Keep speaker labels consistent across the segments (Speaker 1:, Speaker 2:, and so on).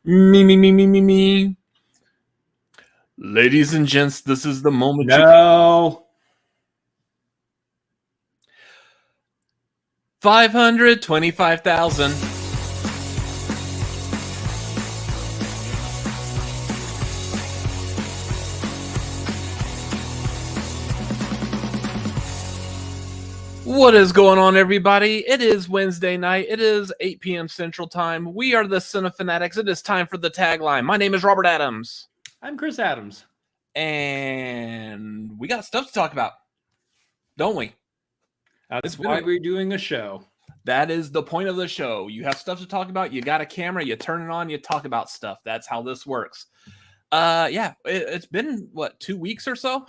Speaker 1: Me. Ladies and gents, this is the moment.
Speaker 2: No.
Speaker 1: 525,000. What is going on, everybody? It is Wednesday night. It is 8 p.m. Central Time. We are the Cinefanatics. It is time for the tagline. My name is Robert Adams.
Speaker 2: I'm Chris Adams.
Speaker 1: And we got stuff to talk about, don't we?
Speaker 2: That's why we're doing a show.
Speaker 1: That is the point of the show. You have stuff to talk about. You got a camera. You turn it on. You talk about stuff. That's how this works. It's been, 2 weeks or so?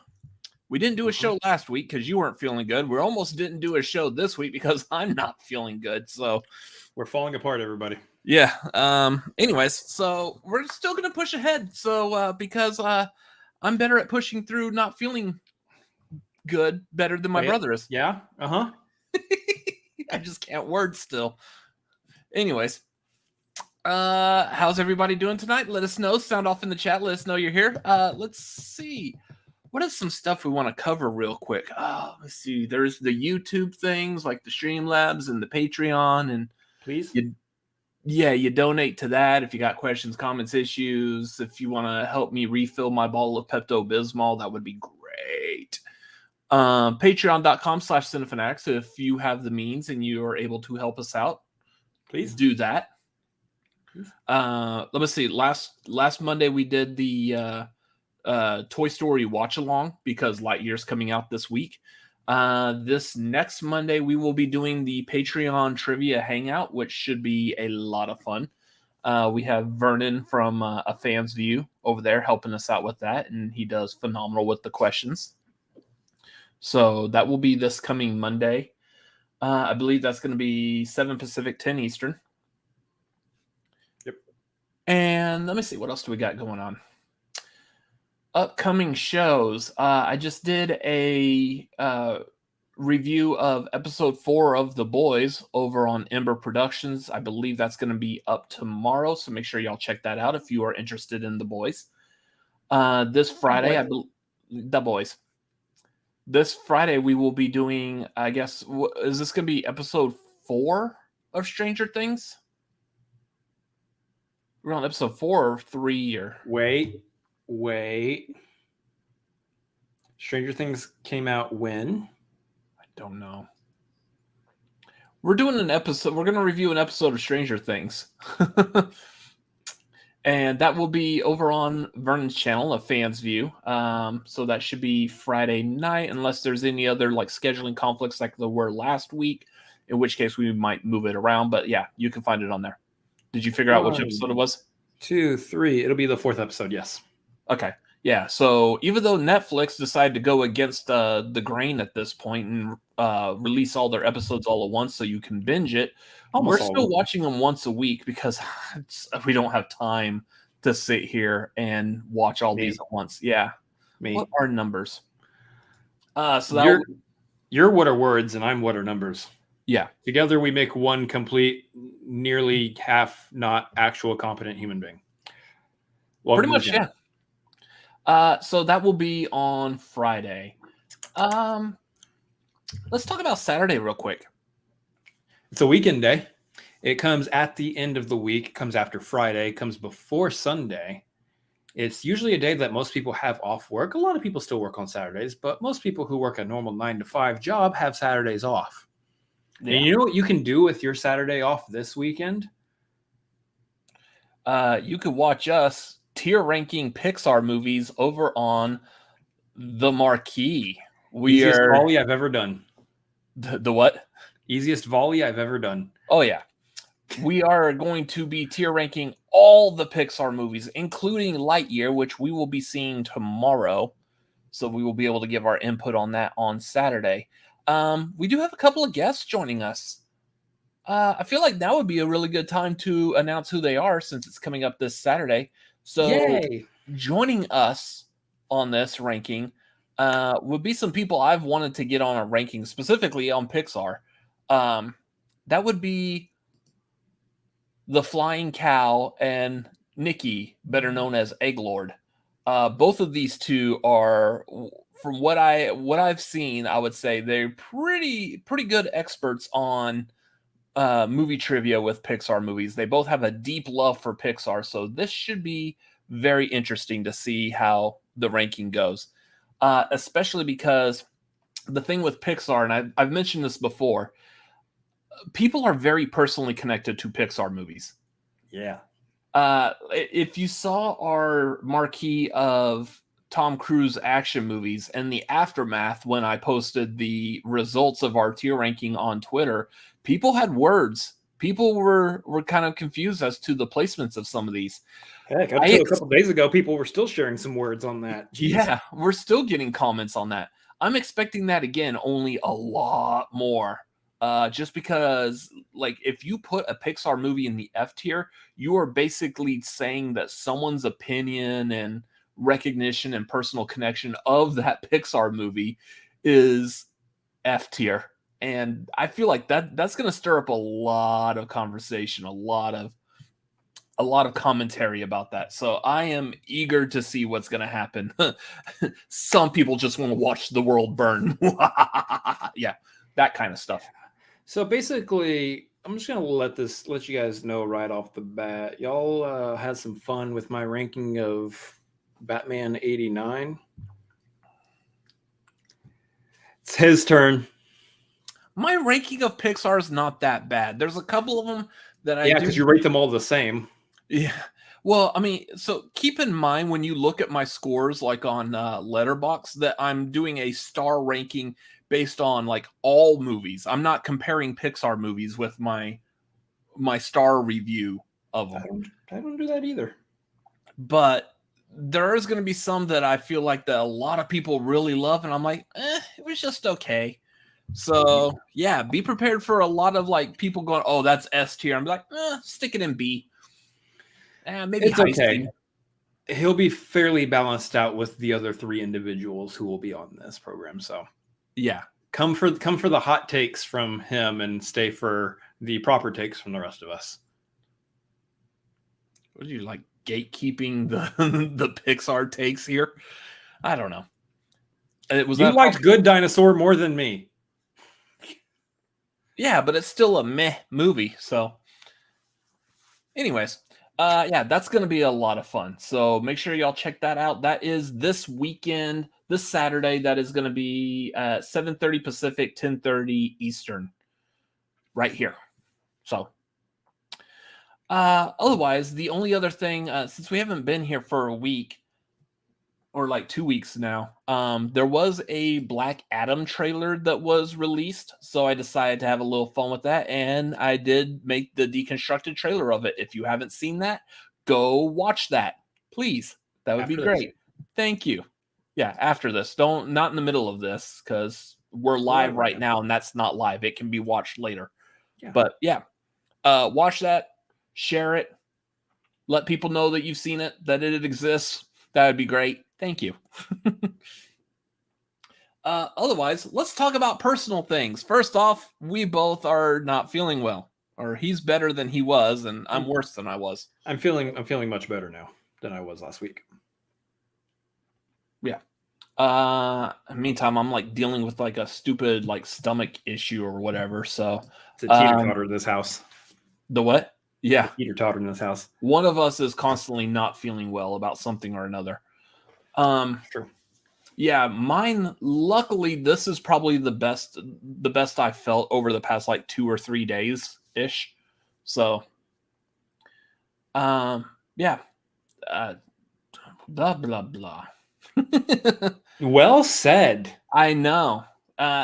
Speaker 1: We didn't do a show last week because you weren't feeling good. We almost didn't do a show this week because I'm not feeling good. So
Speaker 2: we're falling apart, everybody.
Speaker 1: Yeah. Anyways, so we're still going to push ahead. So because I'm better at pushing through not feeling good, better than my brother is.
Speaker 2: Yeah. Uh-huh.
Speaker 1: I just can't word still. Anyways, how's everybody doing tonight? Let us know. Sound off in the chat. Let us know you're here. Let's see. What is some stuff we want to cover real quick? Let's see. There's the YouTube things like the Streamlabs and the Patreon. And
Speaker 2: please,
Speaker 1: you donate to that if you got questions, comments, issues. If you want to help me refill my bottle of Pepto-Bismol, that would be great. Patreon.com/Cinefanatics. If you have the means and you are able to help us out,
Speaker 2: please
Speaker 1: do that. Let me see. Last Monday we did the Toy Story watch along because Lightyear's coming out this week. This next Monday we will be doing the Patreon trivia hangout, which should be a lot of fun. We have Vernon from A Fan's View over there helping us out with that, and he does phenomenal with the questions. So that will be this coming Monday. I believe that's going to be 7 Pacific, 10 Eastern.
Speaker 2: Yep.
Speaker 1: And let me see, what else do we got going on? Upcoming shows. I just did a review of episode 4 of The Boys over on Ember Productions. I believe that's going to be up tomorrow, so make sure y'all check that out if you are interested in The Boys. This Friday, The Boys. This Friday we will be doing, I guess, is this going to be episode 4 of Stranger Things? We're on episode 4 or 3 or...
Speaker 2: Wait. Stranger Things came out when?
Speaker 1: I don't know. We're doing an episode. We're going to review an episode of Stranger Things. And that will be over on Vernon's channel, A Fan's View. So that should be Friday night, unless there's any other scheduling conflicts like there were last week, in which case we might move it around. But yeah, you can find it on there. Did you figure out which episode it was?
Speaker 2: 2, 3. It'll be the 4th episode, yes.
Speaker 1: Okay. Yeah, so even though Netflix decided to go against the grain at this point and release all their episodes all at once so you can binge it, we're still watching them once a week because we don't have time to sit here and watch all these at once. Yeah. What are numbers?
Speaker 2: So you're what are words and I'm what are numbers.
Speaker 1: Yeah.
Speaker 2: Together we make one complete, nearly half not actual competent human being.
Speaker 1: Pretty much, yeah. So that will be on Friday. Let's talk about Saturday real quick.
Speaker 2: It's a weekend day. It comes at the end of the week. It comes after Friday. It comes before Sunday. It's usually a day that most people have off work. A lot of people still work on Saturdays, but most people who work a normal 9-to-5 job have Saturdays off. Yeah. And you know what you can do with your Saturday off this weekend?
Speaker 1: You could watch us tier ranking Pixar movies over on The Marquee.
Speaker 2: Easiest volley I've ever done.
Speaker 1: The what?
Speaker 2: Easiest volley I've ever done.
Speaker 1: Oh, yeah. We are going to be tier ranking all the Pixar movies, including Lightyear, which we will be seeing tomorrow. So we will be able to give our input on that on Saturday. We do have a couple of guests joining us. I feel like now would be a really good time to announce who they are since it's coming up this Saturday. So
Speaker 2: Yay.
Speaker 1: Joining us on this ranking would be some people I've wanted to get on a ranking, specifically on Pixar. That would be The Flying Cow, and Nikki, better known as Egglord. Both of these two are, from what I've seen, I would say they're pretty good experts on movie trivia with Pixar movies. They both have a deep love for Pixar, so this should be very interesting to see how the ranking goes. Especially because the thing with Pixar, and I've mentioned this before, people are very personally connected to Pixar movies.
Speaker 2: Yeah.
Speaker 1: If you saw our marquee of Tom Cruise action movies and the aftermath when I posted the results of our tier ranking on Twitter, people had words. People were kind of confused as to the placements of some of these.
Speaker 2: Heck, up to a couple days ago, people were still sharing some words on that. Jeez.
Speaker 1: Yeah, we're still getting comments on that. I'm expecting that again, only a lot more. Just because, like, if you put a Pixar movie in the F tier, you are basically saying that someone's opinion and recognition and personal connection of that Pixar movie is F tier. And I feel like that's going to stir up a lot of conversation, a lot of commentary about that. So I am eager to see what's going to happen. Some people just want to watch the world burn. Yeah, that kind of stuff.
Speaker 2: So basically, I'm just going to let you guys know right off the bat. Y'all had some fun with my ranking of Batman 89. It's his turn.
Speaker 1: My ranking of Pixar is not that bad. There's a couple of them that I
Speaker 2: because you rate them all the same.
Speaker 1: Yeah. Well, I mean, so keep in mind when you look at my scores, like on Letterboxd, that I'm doing a star ranking based on like all movies. I'm not comparing Pixar movies with my star review of them.
Speaker 2: I don't do that either.
Speaker 1: But there is going to be some that I feel like that a lot of people really love, and I'm like, it was just okay. So yeah, be prepared for a lot of like people going, oh, that's S tier. I'm like, stick it in B. Maybe
Speaker 2: it's okay. He'll be fairly balanced out with the other three individuals who will be on this program. So
Speaker 1: yeah,
Speaker 2: come for the hot takes from him and stay for the proper takes from the rest of us.
Speaker 1: What are you, like, gatekeeping the Pixar takes here? I don't know.
Speaker 2: You liked Good Dinosaur more than me.
Speaker 1: Yeah, but it's still a meh movie. So anyways, yeah, that's going to be a lot of fun. So make sure y'all check that out. That is this weekend, this Saturday. That is going to be 7:30 Pacific, 10:30 Eastern, right here. So otherwise, the only other thing, since we haven't been here for a week or like 2 weeks now, there was a Black Adam trailer that was released. So I decided to have a little fun with that. And I did make the deconstructed trailer of it. If you haven't seen that, go watch that, please. That would be great. Thank you. Yeah, after this. Not in the middle of this, because we're live right now, and that's not live. It can be watched later. Yeah. But yeah, watch that, share it, let people know that you've seen it, that it exists. That would be great. Thank you. Otherwise, let's talk about personal things. First off, we both are not feeling well, or he's better than he was, and I'm worse than I was.
Speaker 2: I'm feeling much better now than I was last week.
Speaker 1: Yeah. Meantime, I'm like dealing with like a stupid like stomach issue or whatever. So
Speaker 2: it's a teeter-totter in this house.
Speaker 1: The what? Yeah.
Speaker 2: Teeter-totter in this house.
Speaker 1: One of us is constantly not feeling well about something or another.
Speaker 2: True.
Speaker 1: Yeah, mine, luckily, this is probably the best I've felt over the past like 2 or 3 days ish. So, yeah, blah, blah, blah.
Speaker 2: Well said.
Speaker 1: I know.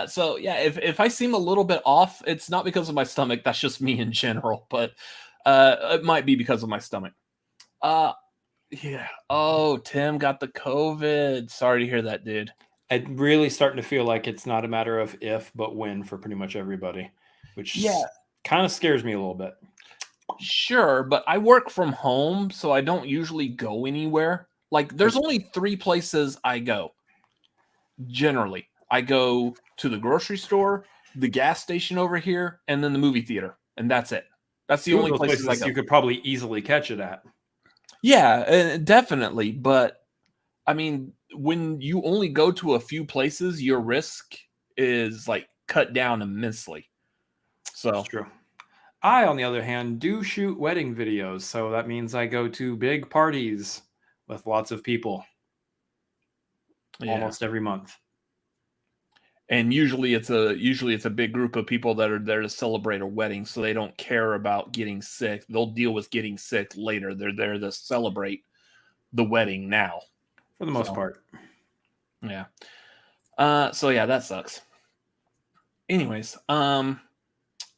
Speaker 1: So yeah, if I seem a little bit off, it's not because of my stomach. That's just me in general, but it might be because of my stomach. Yeah. Oh, Tim got the COVID. Sorry to hear that, dude.
Speaker 2: I'm really starting to feel like it's not a matter of if, but when for pretty much everybody, which kind of scares me a little bit.
Speaker 1: Sure, but I work from home, so I don't usually go anywhere. Like, there's only 3 places I go. Generally, I go to the grocery store, the gas station over here, and then the movie theater, and that's it. That's the
Speaker 2: Two of
Speaker 1: only
Speaker 2: those
Speaker 1: places I
Speaker 2: places
Speaker 1: go.
Speaker 2: you could probably easily catch it at.
Speaker 1: Yeah, definitely. But I mean, when you only go to a few places, your risk is like cut down immensely. So
Speaker 2: That's true. I, on the other hand, do shoot wedding videos, so that means I go to big parties with lots of people almost every month.
Speaker 1: And usually it's a big group of people that are there to celebrate a wedding, so they don't care about getting sick. They'll deal with getting sick later. They're there to celebrate the wedding now.
Speaker 2: For the most part.
Speaker 1: Yeah. So yeah, that sucks. Anyways,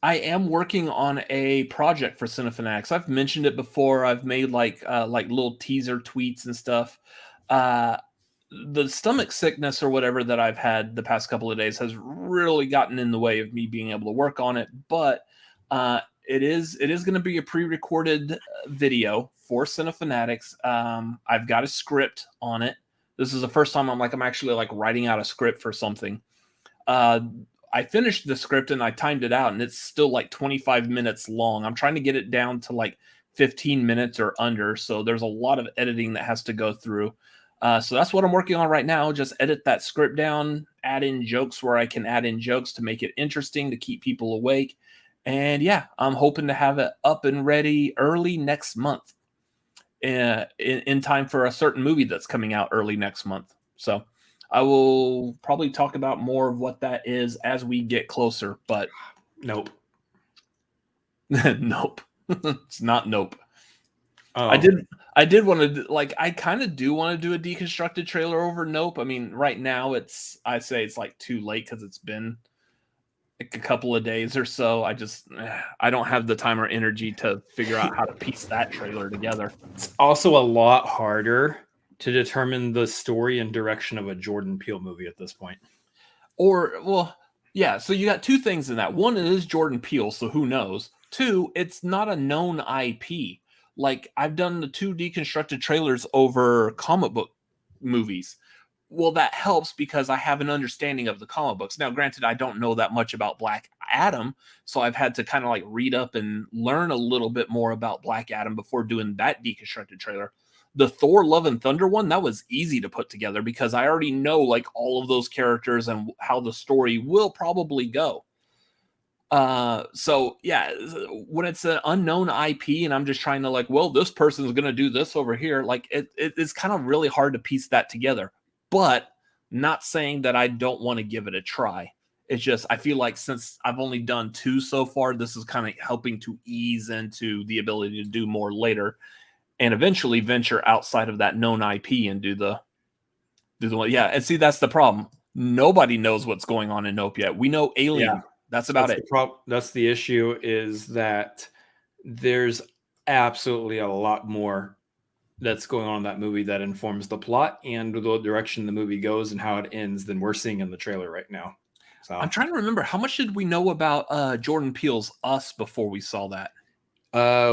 Speaker 1: I am working on a project for Cinefanatics. I've mentioned it before. I've made like little teaser tweets and stuff. The stomach sickness or whatever that I've had the past couple of days has really gotten in the way of me being able to work on it. But it is going to be a pre-recorded video for Cinefanatics. I've got a script on it. This is the first time I'm actually like writing out a script for something. I finished the script and I timed it out, and it's still like 25 minutes long. I'm trying to get it down to like 15 minutes or under. So there's a lot of editing that has to go through. So that's what I'm working on right now. Just edit that script down, add in jokes where I can add in jokes to make it interesting, to keep people awake. And yeah, I'm hoping to have it up and ready early next month, in time for a certain movie that's coming out early next month. So I will probably talk about more of what that is as we get closer, but
Speaker 2: nope.
Speaker 1: Nope. It's not nope.
Speaker 2: Oh.
Speaker 1: I did want to, like, I kind of do want to do a deconstructed trailer over Nope. I mean, right now I say it's like too late because it's been like a couple of days or so. I don't have the time or energy to figure out how to piece that trailer together.
Speaker 2: It's also a lot harder to determine the story and direction of a Jordan Peele movie at this point.
Speaker 1: Yeah, so you got two things in that. One, it is Jordan Peele, so who knows? Two, it's not a known IP. Like, I've done the 2 deconstructed trailers over comic book movies. Well, that helps because I have an understanding of the comic books. Now, granted, I don't know that much about Black Adam, so I've had to kind of like read up and learn a little bit more about Black Adam before doing that deconstructed trailer. The Thor Love and Thunder one, that was easy to put together because I already know like all of those characters and how the story will probably go. So yeah, when it's an unknown IP and I'm just trying to like, well, this person's going to do this over here. Like it's kind of really hard to piece that together, but not saying that I don't want to give it a try. It's just, I feel like since I've only done 2 so far, this is kind of helping to ease into the ability to do more later and eventually venture outside of that known IP and do the one. Yeah. And see, that's the problem. Nobody knows what's going on in Nope yet. We know Alien. Yeah. That's about it.
Speaker 2: That's the issue, is that there's absolutely a lot more that's going on in that movie that informs the plot and the direction the movie goes and how it ends than we're seeing in the trailer right now. So
Speaker 1: I'm trying to remember, how much did we know about Jordan Peele's Us before we saw that?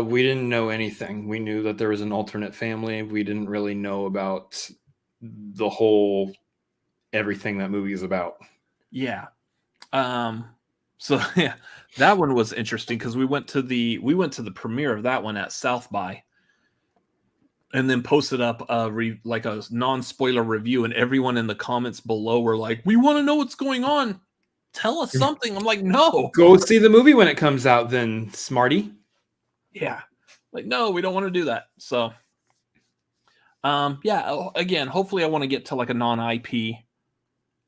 Speaker 2: We didn't know anything. We knew that there was an alternate family. We didn't really know about the whole everything that movie is about.
Speaker 1: Yeah. So yeah, that one was interesting because we went to the premiere of that one at South by, and then posted up a non-spoiler review, and everyone in the comments below were like, "We want to know what's going on. Tell us something." I'm like, "No,
Speaker 2: go see the movie when it comes out, then, smarty."
Speaker 1: Yeah, like, no, we don't want to do that. So, yeah, again, hopefully, I want to get to like a non-IP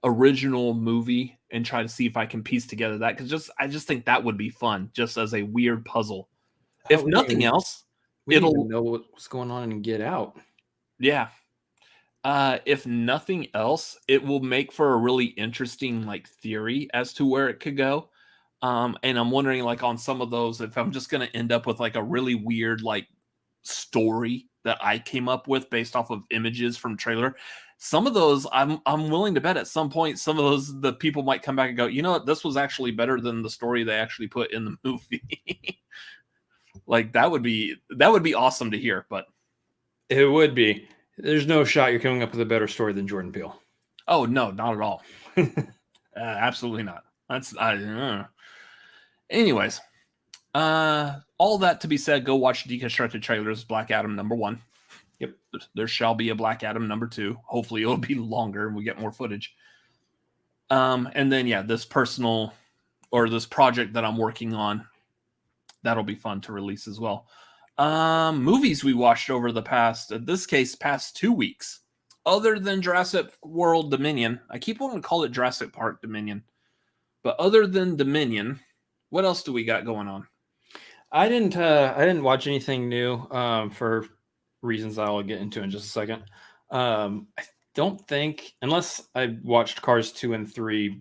Speaker 1: original movie and try to see if I can piece together that, because I just think that would be fun, just as a weird puzzle. If nothing else,
Speaker 2: it'll know what's going on and Get Out.
Speaker 1: Yeah. If nothing else, it will make for a really interesting like theory as to where it could go. And I'm wondering, like, on some of those, if I'm just going to end up with like a really weird like story that I came up with based off of images from trailer. Some of those I'm willing to bet at some point some of those the people might come back and go, you know what, this was actually better than the story they actually put in the movie. Like, that would be awesome to hear. But
Speaker 2: it would be. There's no shot you're coming up with a better story than Jordan Peele.
Speaker 1: Oh no, not at all. Absolutely not. Anyways, All that to be said, go watch Deconstructed Trailers, Black Adam #1.
Speaker 2: Yep.
Speaker 1: There shall be a Black Adam #2. Hopefully it'll be longer and we get more footage. And then, yeah, this project that I'm working on, that'll be fun to release as well. Movies we watched over the past 2 weeks, other than Jurassic World Dominion. I keep wanting to call it Jurassic Park Dominion, but other than Dominion, what else do we got going on?
Speaker 2: I didn't watch anything new for reasons I'll get into in just a second. I don't think, unless I watched Cars 2 and 3.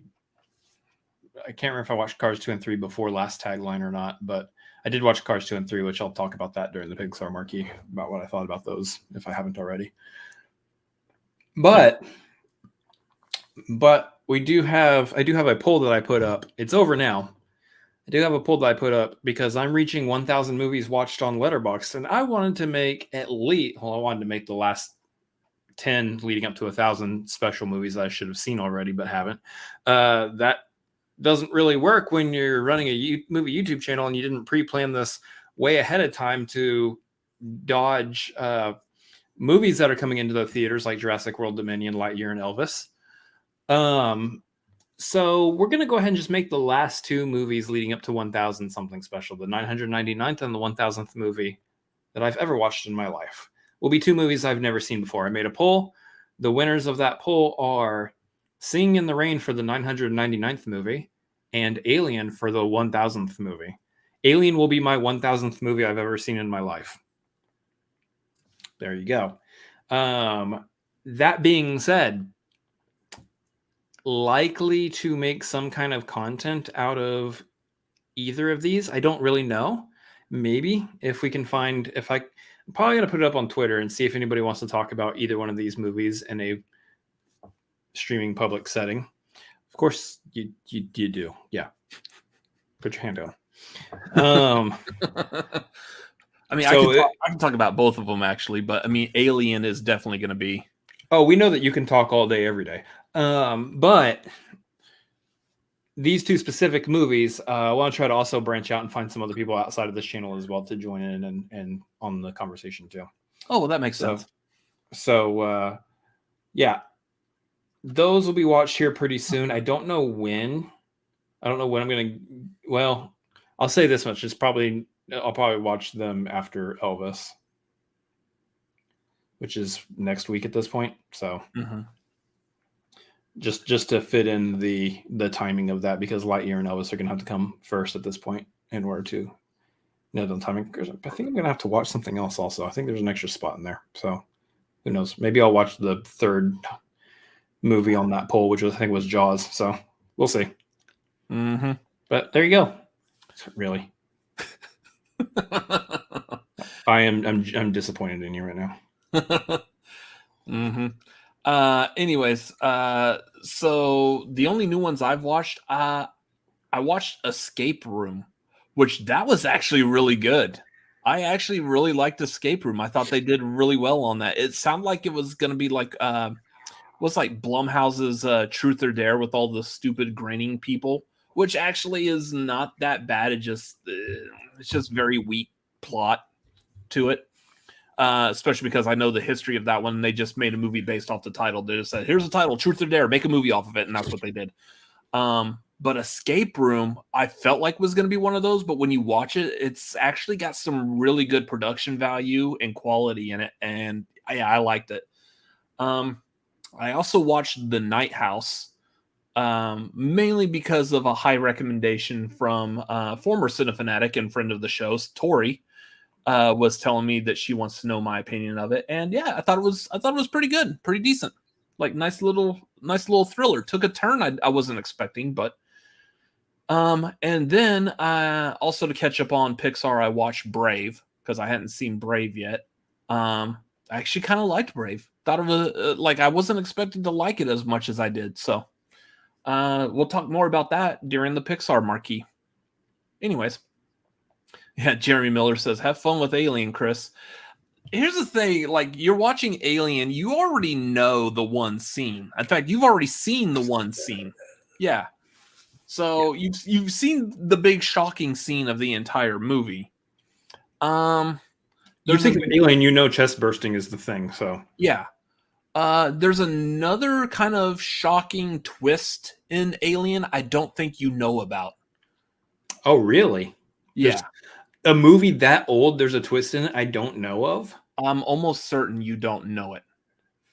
Speaker 2: I can't remember if I watched Cars 2 and 3 before last Tagline or not, but I did watch Cars 2 and 3, which I'll talk about that during the Pixar Marquee, about what I thought about those, if I haven't already. But I do have a poll that I put up. It's over now. I do have a poll that I put up because I'm reaching 1,000 movies watched on Letterboxd, and I wanted to make I wanted to make the last 10 leading up to 1,000 special movies that I should have seen already, but haven't. That doesn't really work when you're running a movie YouTube channel and you didn't pre-plan this way ahead of time to dodge movies that are coming into the theaters like Jurassic World Dominion, Lightyear, and Elvis. So we're going to go ahead and just make the last 2 movies leading up to 1,000 something special, the 999th and the 1,000th movie that I've ever watched in my life. Will be 2 movies I've never seen before. I made a poll. The winners of that poll are Singing in the Rain for the 999th movie and Alien for the 1,000th movie. Alien will be my 1,000th movie I've ever seen in my life. There you go. That being said, likely to make some kind of content out of either of these. I don't really know. Maybe if we can find, I'm probably going to put it up on Twitter and see if anybody wants to talk about either one of these movies in a streaming public setting. Of course you do. Yeah. Put your hand down.
Speaker 1: I mean, I can talk about both of them actually, but I mean, Alien is definitely going to be.
Speaker 2: Oh, we know that you can talk all day, every day. But these 2 specific movies, I want to try to also branch out and find some other people outside of this channel as well to join in and on the conversation too.
Speaker 1: Oh, well, that makes sense.
Speaker 2: So, yeah, those will be watched here pretty soon. I don't know when. I'm going to. Well, I'll say this much: I'll probably watch them after Elvis, which is next week at this point. So. Mm-hmm. Just to fit in the timing of that, because Lightyear and Elvis are going to have to come first at this point in order to nail down timing. I think I'm going to have to watch something else also. I think there's an extra spot in there. So who knows? Maybe I'll watch the 3rd movie on that poll, which I think was Jaws. So we'll see.
Speaker 1: Mm-hmm.
Speaker 2: But there you go. Really. I'm disappointed in you right now.
Speaker 1: Mm-hmm. Anyways, so the only new ones I've watched, I watched Escape Room, which that was actually really good. I actually really liked Escape Room. I thought they did really well on that. It sounded like it was going to be like, what's like Blumhouse's Truth or Dare with all the stupid grinning people, which actually is not that bad. It's just very weak plot to it. Especially because I know the history of that one, and they just made a movie based off the title. They just said, here's the title, Truth or Dare, make a movie off of it, and that's what they did. But Escape Room, I felt like was going to be one of those, but when you watch it, it's actually got some really good production value and quality in it, and I liked it. I also watched The Nighthouse, mainly because of a high recommendation from former Cinefanatic and friend of the show, Tori. Was telling me that she wants to know my opinion of it, and yeah, I thought it was pretty good, pretty decent, like nice little thriller. Took a turn I wasn't expecting, but and then also to catch up on Pixar, I watched Brave because I hadn't seen Brave yet. I actually kind of liked Brave. Thought of it I wasn't expecting to like it as much as I did. So we'll talk more about that during the Pixar Marquee. Anyways. Yeah, Jeremy Miller says, have fun with Alien, Chris. Here's the thing, you're watching Alien, you already know the one scene. In fact, you've already seen the one scene. Yeah. So you've seen the big shocking scene of the entire movie.
Speaker 2: You think of Alien, you know chest bursting is the thing, so.
Speaker 1: Yeah. There's another kind of shocking twist in Alien I don't think you know about.
Speaker 2: Oh, really?
Speaker 1: Yeah.
Speaker 2: There's a movie that old, there's a twist in it I don't know of?
Speaker 1: I'm almost certain you don't know it.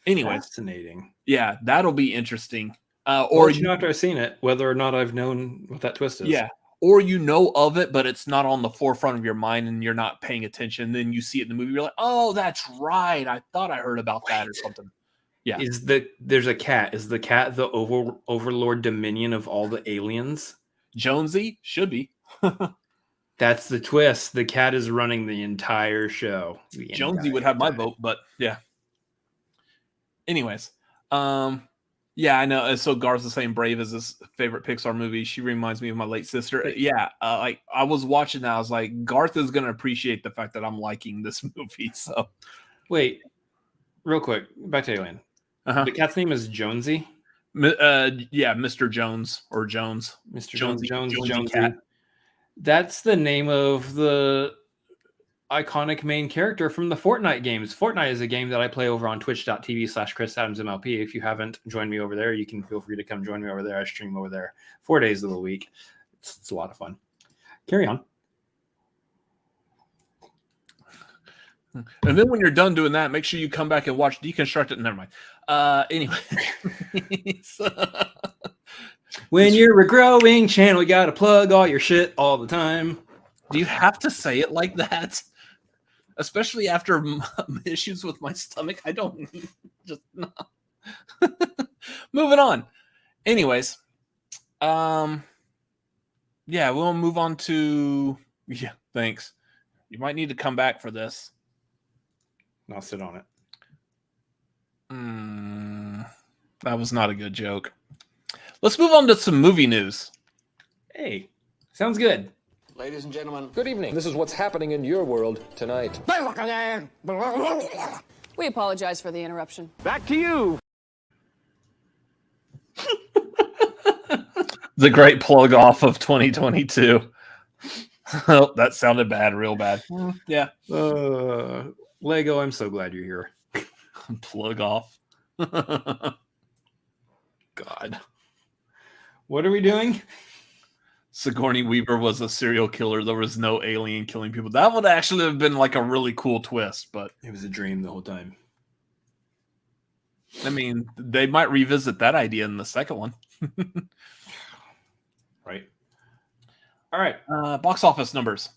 Speaker 1: Anyways.
Speaker 2: Fascinating.
Speaker 1: Yeah, that'll be interesting.
Speaker 2: Or you know after I've seen it, whether or not I've known what that twist is.
Speaker 1: Yeah. Or you know of it, but it's not on the forefront of your mind and you're not paying attention. Then you see it in the movie, you're like, oh, that's right. I thought I heard about that or something. Yeah.
Speaker 2: There's a cat. Is the cat the overlord dominion of all the aliens?
Speaker 1: Jonesy? Should be.
Speaker 2: That's the twist. The cat is running the entire show.
Speaker 1: Jonesy would have my vote, but yeah. Anyways. Yeah, I know. So Garth's the same. Brave is his favorite Pixar movie. She reminds me of my late sister. Yeah, like I was watching that. I was like, Garth is gonna appreciate the fact that I'm liking this movie. So
Speaker 2: wait, real quick, back to Alien. The cat's name is Jonesy.
Speaker 1: Yeah, Mr. Jones or Jones.
Speaker 2: Mr. Jonesy cat. That's the name of the iconic main character from the Fortnite games. Fortnite is a game that I play over on twitch.tv/ChrisAdamsMLP. If you haven't joined me over there, you can feel free to come join me over there. I stream over there 4 days of the week. It's a lot of fun. Carry on.
Speaker 1: And then when you're done doing that, make sure you come back and watch Deconstruct It. Never mind. Anyway.
Speaker 2: When you're a growing channel, you got to plug all your shit all the time.
Speaker 1: Do you have to say it like that? Especially after issues with my stomach. I don't just no. Moving on. Anyways. Yeah, we'll move on to thanks. You might need to come back for this.
Speaker 2: I'll sit on it.
Speaker 1: That was not a good joke. Let's move on to some movie news.
Speaker 2: Hey, sounds good.
Speaker 3: Ladies and gentlemen, good evening. This is what's happening in your world tonight.
Speaker 4: We apologize for the interruption.
Speaker 3: Back to you.
Speaker 1: The great plug off of 2022. Oh, that sounded bad, real bad. Yeah.
Speaker 2: Lego, I'm so glad you're here.
Speaker 1: Plug off.
Speaker 2: God. What are we doing?
Speaker 1: Sigourney Weaver was a serial killer. There was no alien killing people. That would actually have been like a really cool twist, but
Speaker 2: it was a dream the whole time.
Speaker 1: I mean, they might revisit that idea in the second one.
Speaker 2: Right. All right.
Speaker 1: Box office numbers.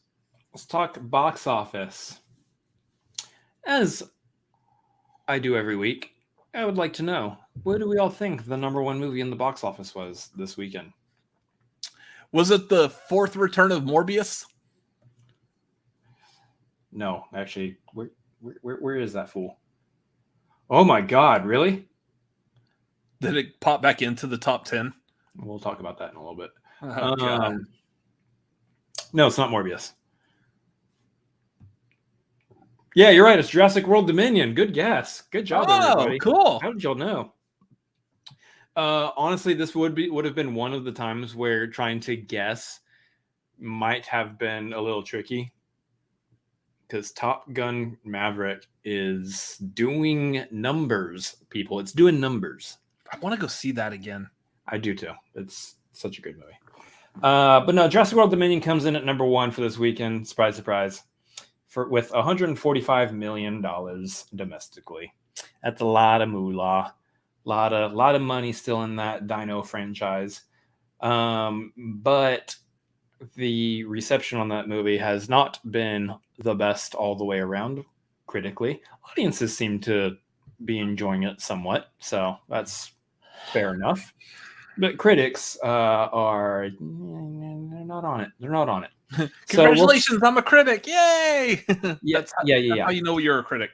Speaker 2: Let's talk box office. As I do every week, I would like to know, what do we all think the number one movie in the box office was this weekend?
Speaker 1: Was it the fourth return of Morbius?
Speaker 2: No, actually, where is that fool? Oh my God, really?
Speaker 1: Did it pop back into the top 10?
Speaker 2: We'll talk about that in a little bit.
Speaker 1: Oh,
Speaker 2: no, it's not Morbius. Yeah, you're right. It's Jurassic World Dominion. Good guess. Good job, everybody.
Speaker 1: Cool.
Speaker 2: How did y'all know? Honestly, this would have been one of the times where trying to guess might have been a little tricky, because Top Gun Maverick is doing numbers, people. It's doing numbers.
Speaker 1: I want to go see that again.
Speaker 2: I do too. It's such a good movie. But no, Jurassic World Dominion comes in at number one for this weekend. Surprise, surprise. With $145 million domestically. That's a lot of moolah. Lot of money still in that Dino franchise. But the reception on that movie has not been the best all the way around critically. Audiences seem to be enjoying it somewhat, so that's fair enough. But critics they're not on it. They're not on it.
Speaker 1: Congratulations, I'm a critic. Yay!
Speaker 2: Yeah,
Speaker 1: That's how you know you're a critic.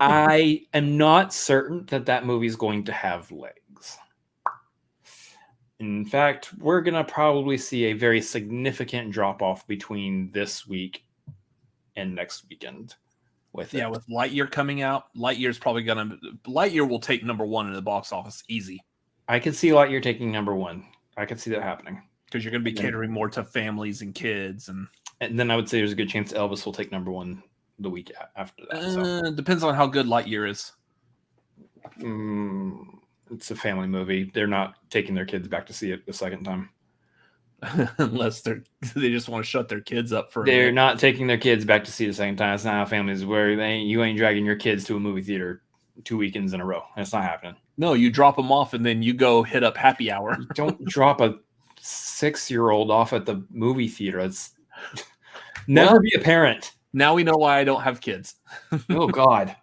Speaker 2: I am not certain that movie is going to have legs. In fact, we're going to probably see a very significant drop-off between this week and next weekend. With
Speaker 1: Lightyear coming out, Lightyear will take number one in the box office easy.
Speaker 2: I can see Lightyear taking number one. I can see that happening.
Speaker 1: because you're going to be catering more to families and kids, and
Speaker 2: then I would say there's a good chance Elvis will take number one the week after that. So.
Speaker 1: Depends on how good Lightyear is.
Speaker 2: It's a family movie. They're not taking their kids back to see it the second time.
Speaker 1: Unless they just want to shut their kids up for.
Speaker 2: They're not taking their kids back to see it the second time. It's not how families where you ain't dragging your kids to a movie theater 2 weekends in a row. That's not happening.
Speaker 1: No, you drop them off and then you go hit up happy hour.
Speaker 2: You don't drop a 6-year-old off at the movie theater. It's never be a parent.
Speaker 1: Now we know why I don't have kids.
Speaker 2: Oh God.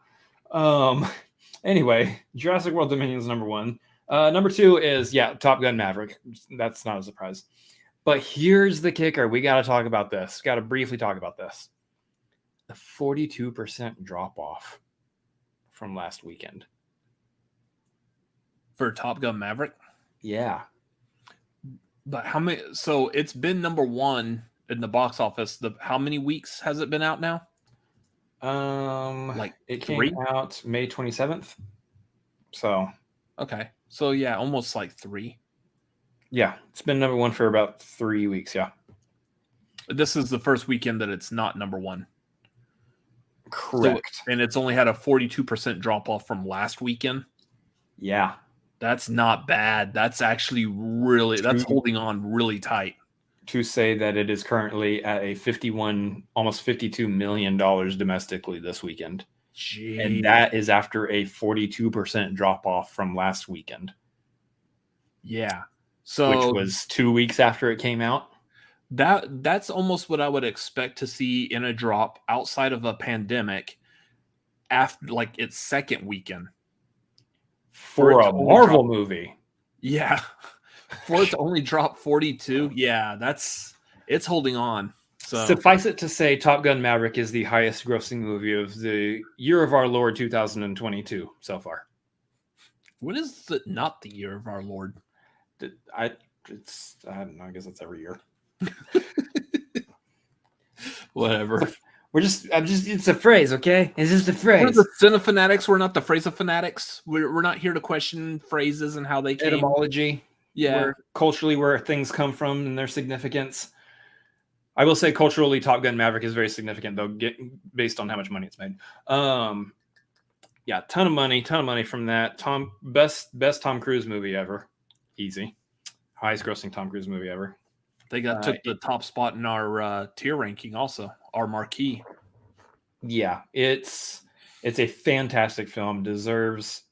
Speaker 2: Anyway, Jurassic World Dominion is number one. Number two is Top Gun Maverick. That's not a surprise. But here's the kicker. We got to talk about this. Got to briefly talk about this. The 42% drop off from last weekend.
Speaker 1: For Top Gun Maverick?
Speaker 2: Yeah.
Speaker 1: But how many? So it's been number one in the box office. How many weeks has it been out now?
Speaker 2: Like it came out May 27th. So.
Speaker 1: Okay. So yeah, almost like 3.
Speaker 2: Yeah, it's been number one for about 3 weeks. Yeah.
Speaker 1: This is the first weekend that it's not number one.
Speaker 2: Correct.
Speaker 1: So, and it's only had a 42% drop off from last weekend.
Speaker 2: Yeah.
Speaker 1: That's not bad. That's actually that's holding on really tight.
Speaker 2: To say that it is currently at a almost $52 million domestically this weekend.
Speaker 1: Jeez.
Speaker 2: And that is after a 42% drop off from last weekend.
Speaker 1: Yeah. So
Speaker 2: which was 2 weeks after it came out.
Speaker 1: That's almost what I would expect to see in a drop outside of a pandemic after like its second weekend.
Speaker 2: For a Marvel movie.
Speaker 1: Yeah. For it to only drop 42. Yeah, it's holding on. So
Speaker 2: suffice it to say, Top Gun Maverick is the highest grossing movie of the year of our Lord 2022 so far.
Speaker 1: When is it not the year of our Lord?
Speaker 2: I don't know, I guess it's every year.
Speaker 1: Whatever.
Speaker 2: It's a phrase, okay? It's just a phrase.
Speaker 1: We're the cinefanatics. We're not the phrase-o-fanatics. We're not here to question phrases and how they came.
Speaker 2: Etymology.
Speaker 1: Yeah.
Speaker 2: Culturally, where things come from and their significance. I will say culturally, Top Gun Maverick is very significant, though, based on how much money it's made. Yeah, ton of money from that. Best Tom Cruise movie ever. Easy. Highest grossing Tom Cruise movie ever.
Speaker 1: They took the top spot in our tier ranking also, our marquee.
Speaker 2: Yeah, it's a fantastic film. Deserves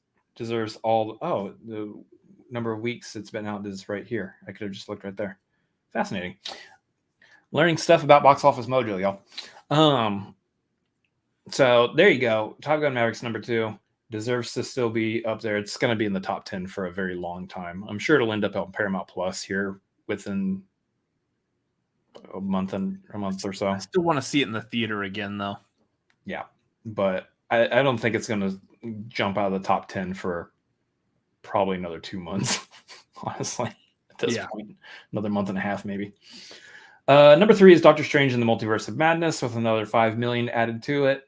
Speaker 2: all. The number of weeks it's been out is right here. I could have just looked right there. Fascinating. Learning stuff about Box Office Mojo, y'all. So there you go. Top Gun Maverick's number 2. Deserves to still be up there. It's going to be in the top 10 for a very long time. I'm sure it'll end up on Paramount Plus here within a month or so.
Speaker 1: I still want to see it in the theater again, though.
Speaker 2: Yeah, but I don't think it's going to jump out of the top 10 for probably another 2 months, honestly, at this point. Another month and a half, maybe. Number 3 is Doctor Strange in the Multiverse of Madness with another $5 million added to it.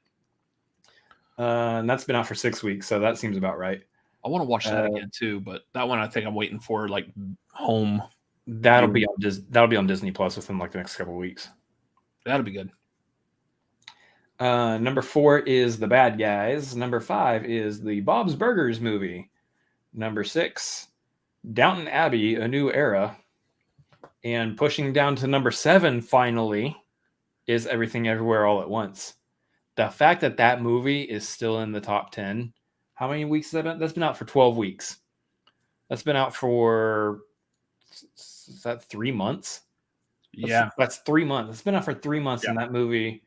Speaker 2: And that's been out for 6 weeks, so that seems about right.
Speaker 1: I want to watch that again too, but that one I think I'm waiting for like home.
Speaker 2: That'll be on Disney Plus within like the next couple of weeks.
Speaker 1: That'll be good.
Speaker 2: Number 4 is The Bad Guys. Number 5 is the Bob's Burgers movie. Number 6, Downton Abbey: A New Era. And pushing down to number 7 finally is Everything Everywhere All at Once. The fact that movie is still in the top 10. How many weeks has that been? That's been out for 12 weeks. That's been out for, is that 3 months? That's 3 months. It's been out for 3 months, and that movie,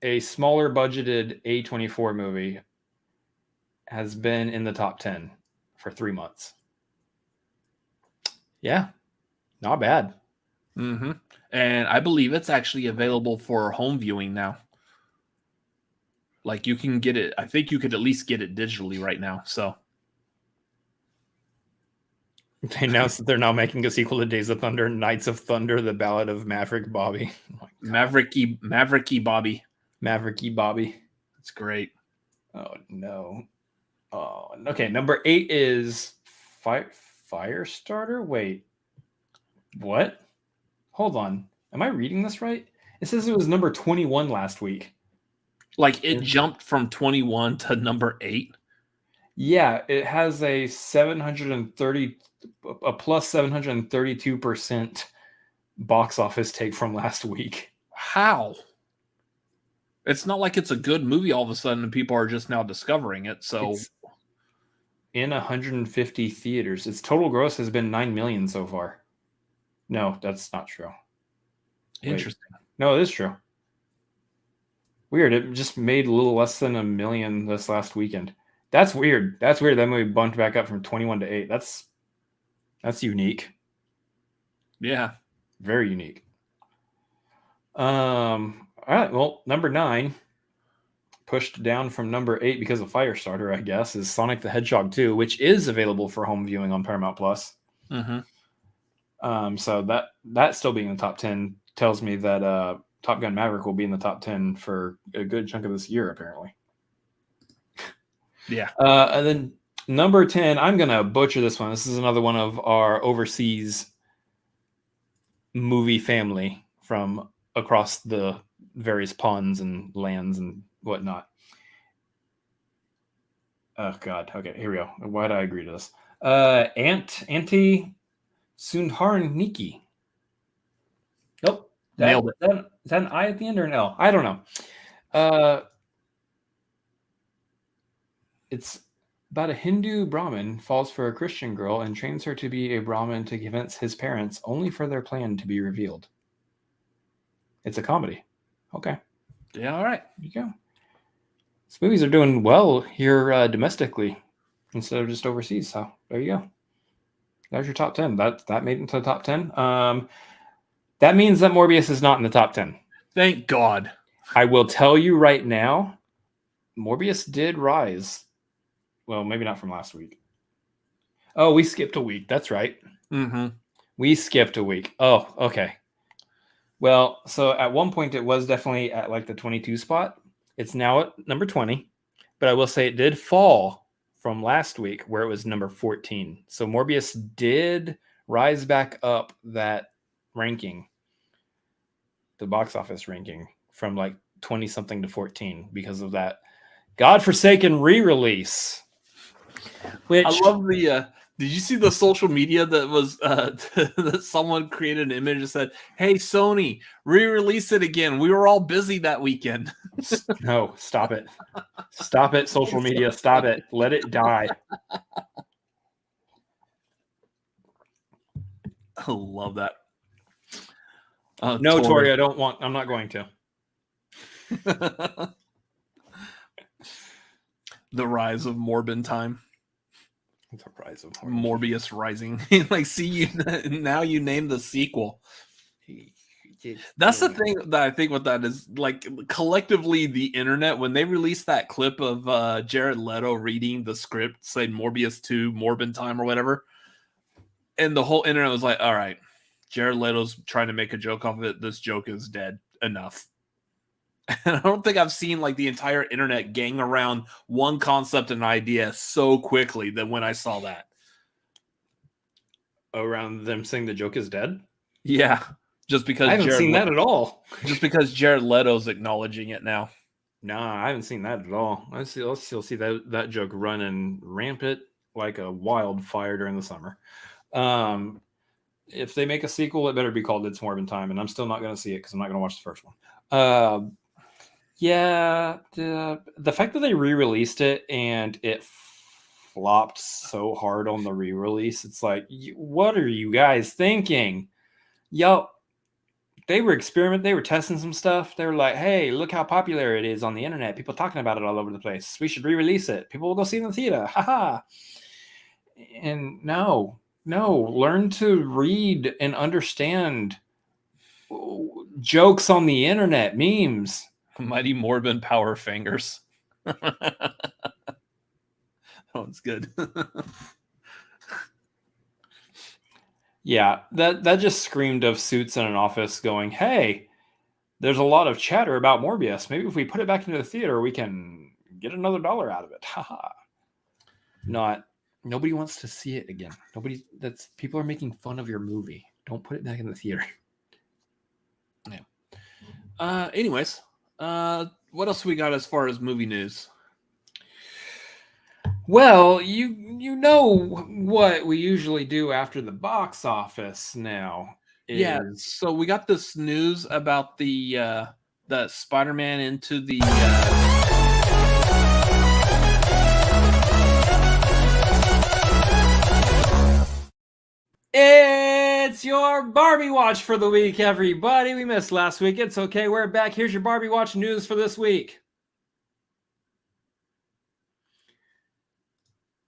Speaker 2: a smaller budgeted A24 movie, has been in the top 10 for 3 months. Yeah, not bad.
Speaker 1: Mm-hmm. And I believe it's actually available for home viewing now. Like you can get it. I think you could at least get it digitally right now. So
Speaker 2: they announced that they're now making a sequel to Days of Thunder, Knights of Thunder, The Ballad of Maverick Bobby. Oh
Speaker 1: Mavericky Bobby.
Speaker 2: Mavericky Bobby.
Speaker 1: It's great.
Speaker 2: Oh no. Oh, okay. Number 8 is Firestarter. Wait. What? Hold on. Am I reading this right? It says it was number 21 last week.
Speaker 1: Like it jumped from 21 to number 8.
Speaker 2: Yeah, it has a plus 732% box office take from last week.
Speaker 1: How? It's not like it's a good movie all of a sudden and people are just now discovering it. So
Speaker 2: It's in 150 theaters. Its total gross has been 9 million so far. No, that's not true.
Speaker 1: interesting.
Speaker 2: Wait. No, it is true. Weird. It just made a little less than 1 million this last weekend. That's weird. That movie bumped back up from 21 to 8. That's unique.
Speaker 1: Yeah.
Speaker 2: Very unique. All right. Well, number 9, pushed down from number 8 because of Firestarter, I guess, is Sonic the Hedgehog 2, which is available for home viewing on Paramount Plus.
Speaker 1: Mm-hmm.
Speaker 2: So that still being in the top 10 tells me that Top Gun Maverick will be in the top 10 for a good chunk of this year, apparently.
Speaker 1: Yeah.
Speaker 2: And then number 10, I'm going to butcher this one. This is another one of our overseas movie family from across the various ponds and lands and whatnot. Oh, God. Okay, here we go. Why did I agree to this? Auntie Sundharniki. Nope.
Speaker 1: Nailed it.
Speaker 2: Is that an I at the end or an L? I don't know. It's about a Hindu Brahmin falls for a Christian girl and trains her to be a Brahmin to convince his parents, only for their plan to be revealed. It's a comedy. Okay.
Speaker 1: Yeah, all right.
Speaker 2: There you go. These movies are doing well here domestically instead of just overseas. So there you go. There's your top 10. That made it into the top 10. That means that Morbius is not in the top 10.
Speaker 1: Thank God.
Speaker 2: I will tell you right now, Morbius did rise. Well, maybe not from last week. Oh, we skipped a week. That's right.
Speaker 1: Mm-hmm.
Speaker 2: We skipped a week. Oh, okay. Well, so at one point it was definitely at like the 22 spot. It's now at number 20. But I will say it did fall from last week where it was number 14. So Morbius did rise back up that ranking, the box office ranking, from like 20 something to 14 because of that godforsaken re-release. Which
Speaker 1: I love the did you see the social media that was that someone created an image and said, "Hey Sony, re-release it again. We were all busy that weekend."
Speaker 2: No, stop it. Stop it, social media. Stop it. Let it die.
Speaker 1: I love that.
Speaker 2: No, Tori, I'm not going to.
Speaker 1: The rise of Morbin time.
Speaker 2: The rise of
Speaker 1: Morbius rising. Like, see, you now you name the sequel. That's the thing that I think with that is, like, collectively the internet, when they released that clip of Jared Leto reading the script saying Morbius 2, Morbin time or whatever, and the whole internet was like, all right, Jared Leto's trying to make a joke off of it. This joke is dead. Enough. And I don't think I've seen like the entire internet gang around one concept and idea so quickly than when I saw that.
Speaker 2: Around them saying the joke is dead?
Speaker 1: Yeah. Just because
Speaker 2: I haven't seen that at all.
Speaker 1: Just because Jared Leto's acknowledging it now.
Speaker 2: Nah, I haven't seen that at all. I'll still see that joke running rampant like a wildfire during the summer. If they make a sequel, it better be called It's Morbin Time, and I'm still not going to see it because I'm not going to watch the first one. Yeah, the fact that they re-released it and it flopped so hard on the re-release, it's like, what are you guys thinking? Yo, they were experimenting, they were testing some stuff. They were like, hey, look how popular it is on the internet. People talking about it all over the place. We should re-release it. People will go see it in the theater. Haha. And no, learn to read and understand jokes on the internet, memes.
Speaker 1: Mighty Morbin power fingers. That one's good.
Speaker 2: Yeah, that just screamed of Suits in an office going, hey, there's a lot of chatter about Morbius. Maybe if we put it back into the theater, we can get another $1 out of it. Haha. Nobody wants to see it again. People are making fun of your movie. Don't put it back in the theater.
Speaker 1: Yeah. Anyways, what else we got as far as movie news?
Speaker 2: Well, you know what we usually do after the box office now.
Speaker 1: Yeah, so we got this news about the Spider-Man into the
Speaker 2: It's your Barbie Watch for the week, everybody. We missed last week. It's okay. We're back. Here's your Barbie Watch news for this week.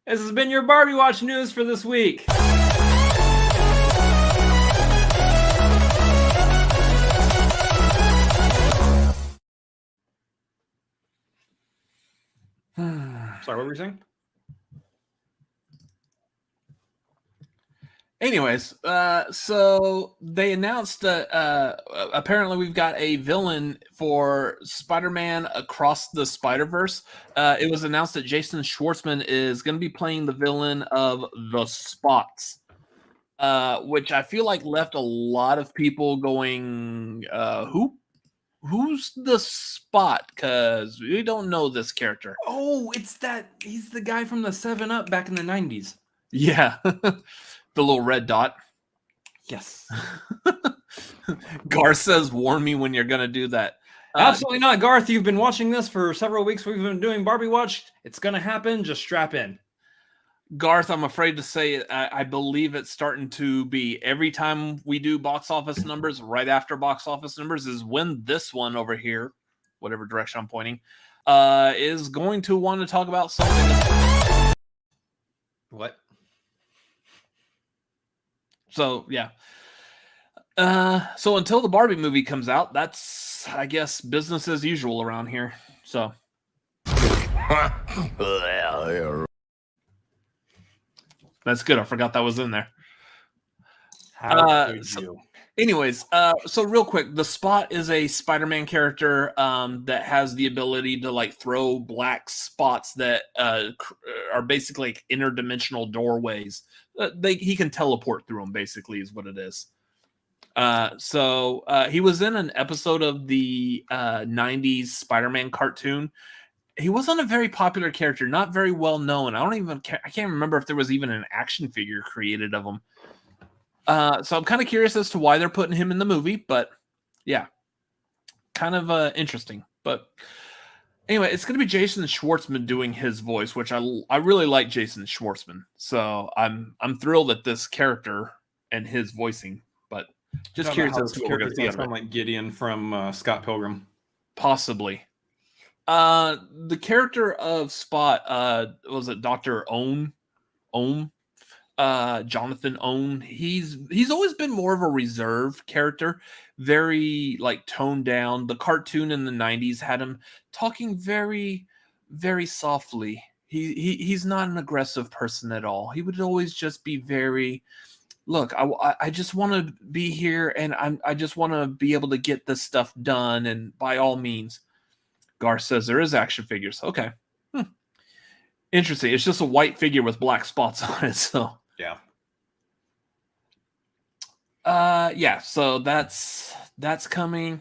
Speaker 2: This has been your Barbie Watch news for this week. Sorry, what were you saying?
Speaker 1: Anyways, so they announced that apparently we've got a villain for Spider-Man Across the Spider-Verse. It was announced that Jason Schwartzman is going to be playing the villain of The Spots, which I feel like left a lot of people going, who's The Spot? Because we don't know this character.
Speaker 2: Oh, he's the guy from the 7-Up back in the 90s.
Speaker 1: Yeah. The little red dot.
Speaker 2: Yes.
Speaker 1: Garth says, warn me when you're going to do that.
Speaker 2: Absolutely not, Garth. You've been watching this for several weeks. We've been doing Barbie Watch. It's going to happen. Just strap in.
Speaker 1: Garth, I'm afraid to say I believe it's starting to be every time we do box office numbers, right after box office numbers is when this one over here, whatever direction I'm pointing, is going to want to talk about something.
Speaker 2: What?
Speaker 1: So, yeah. So until the Barbie movie comes out, that's, I guess, business as usual around here. So. That's good. I forgot that was in there. Anyways, so real quick, the Spot is a Spider-Man character that has the ability to like throw black spots that are basically like interdimensional doorways. He can teleport through them, basically, is what it is. So he was in an episode of the 90s Spider-Man cartoon. He wasn't a very popular character, not very well known. I can't remember if there was even an action figure created of him. So I'm kind of curious as to why they're putting him in the movie, but yeah, kind of interesting. But anyway, it's going to be Jason Schwartzman doing his voice, which I really like Jason Schwartzman. So I'm thrilled at this character and his voicing, but just curious as to what we're going to see.
Speaker 2: Sound like Gideon from Scott Pilgrim,
Speaker 1: possibly. The character of Spot was it Dr. Ohm? Jonathan Ohm. He's always been more of a reserved character, very like toned down. The cartoon in the 90s had him talking very, very softly. He's not an aggressive person at all. He would always just be very, look, I just want to be here and I just want to be able to get this stuff done, and by all means. Garth says there is action figures. Okay. Interesting. It's just a white figure with black spots on it. So
Speaker 2: yeah.
Speaker 1: Yeah, so that's coming.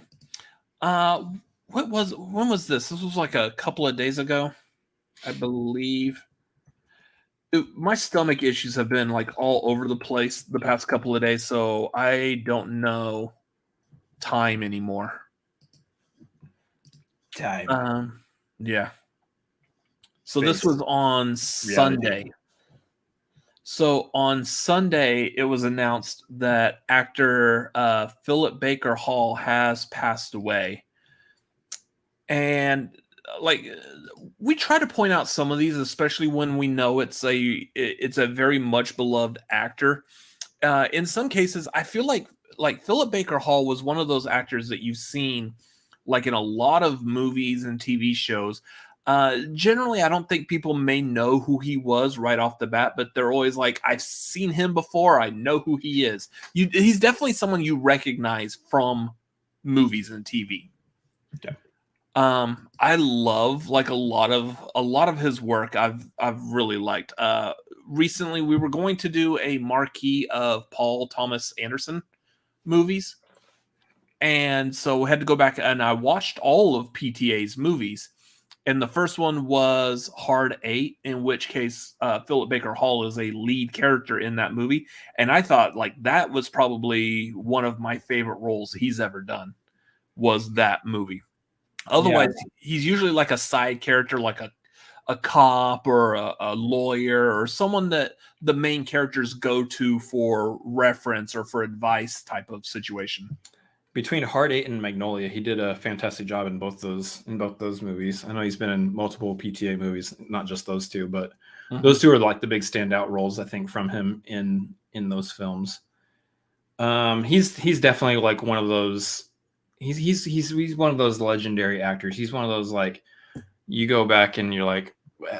Speaker 1: When was this? This was like a couple of days ago, I believe. My stomach issues have been like all over the place the past couple of days, so I don't know time anymore. Yeah. So this was on Sunday. So on Sunday, it was announced that actor Philip Baker Hall has passed away. And like we try to point out some of these, especially when we know it's a very much beloved actor. In some cases, I feel like Philip Baker Hall was one of those actors that you've seen like in a lot of movies and TV shows. Generally, I don't think people may know who he was right off the bat, but they're always like, I've seen him before. I know who he is. He's definitely someone you recognize from movies and TV.
Speaker 2: Okay.
Speaker 1: I love like a lot of his work. I've really liked. recently we were going to do a marquee of Paul Thomas Anderson movies. And so I had to go back and I watched all of PTA's movies. And the first one was Hard 8, in which case Philip Baker Hall is a lead character in that movie. And I thought like that was probably one of my favorite roles he's ever done, was that movie. Otherwise, he's usually like a side character, like a cop or a lawyer or someone that the main characters go to for reference or for advice type of situation.
Speaker 2: Between Hard 8 and Magnolia, he did a fantastic job in both those movies. I know he's been in multiple PTA movies, not just those two, but those two are like the big standout roles I think from him in those films. He's definitely like one of those. He's one of those legendary actors. He's one of those like you go back and you're like,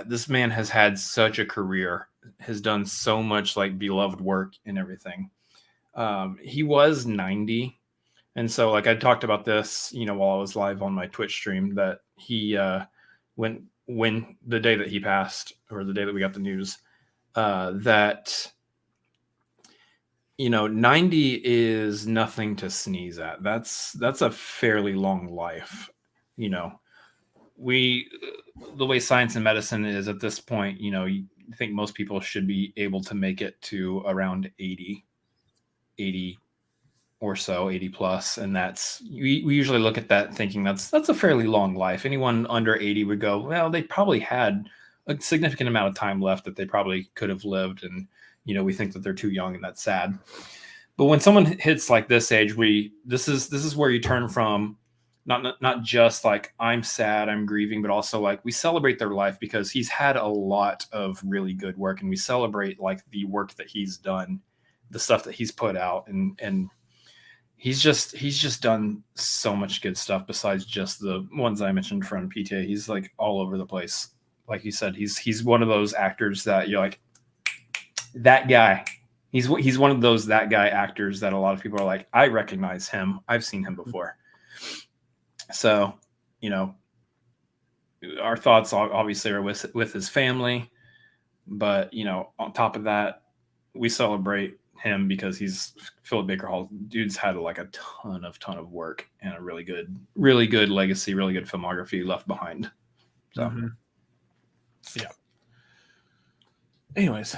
Speaker 2: this man has had such a career, has done so much like beloved work and everything. He was 90. And so, like I talked about this, while I was live on my Twitch stream, that he, when the day that he passed, or the day that we got the news, that 90 is nothing to sneeze at. That's a fairly long life. The way science and medicine is at this point, you think most people should be able to make it to around 80 or so, 80 plus, and that's we usually look at that thinking that's a fairly long life. Anyone under 80 would go, well, they probably had a significant amount of time left that they probably could have lived, and we think that they're too young, and that's sad. But when someone hits like this age, this is where you turn from not just like I'm sad, I'm grieving, but also like we celebrate their life because he's had a lot of really good work, and we celebrate like the work that he's done, the stuff that he's put out, and he's just done so much good stuff besides just the ones I mentioned from PTA. He's like all over the place. Like you said, he's one of those actors that you're like, that guy. He's one of those that guy actors that a lot of people are like, I recognize him. I've seen him before. So, our thoughts obviously are with his family, but on top of that, we celebrate him because he's Philip Baker Hall. Dude's had like a ton of work and a really good legacy, really good filmography left behind. So,
Speaker 1: yeah. Anyways,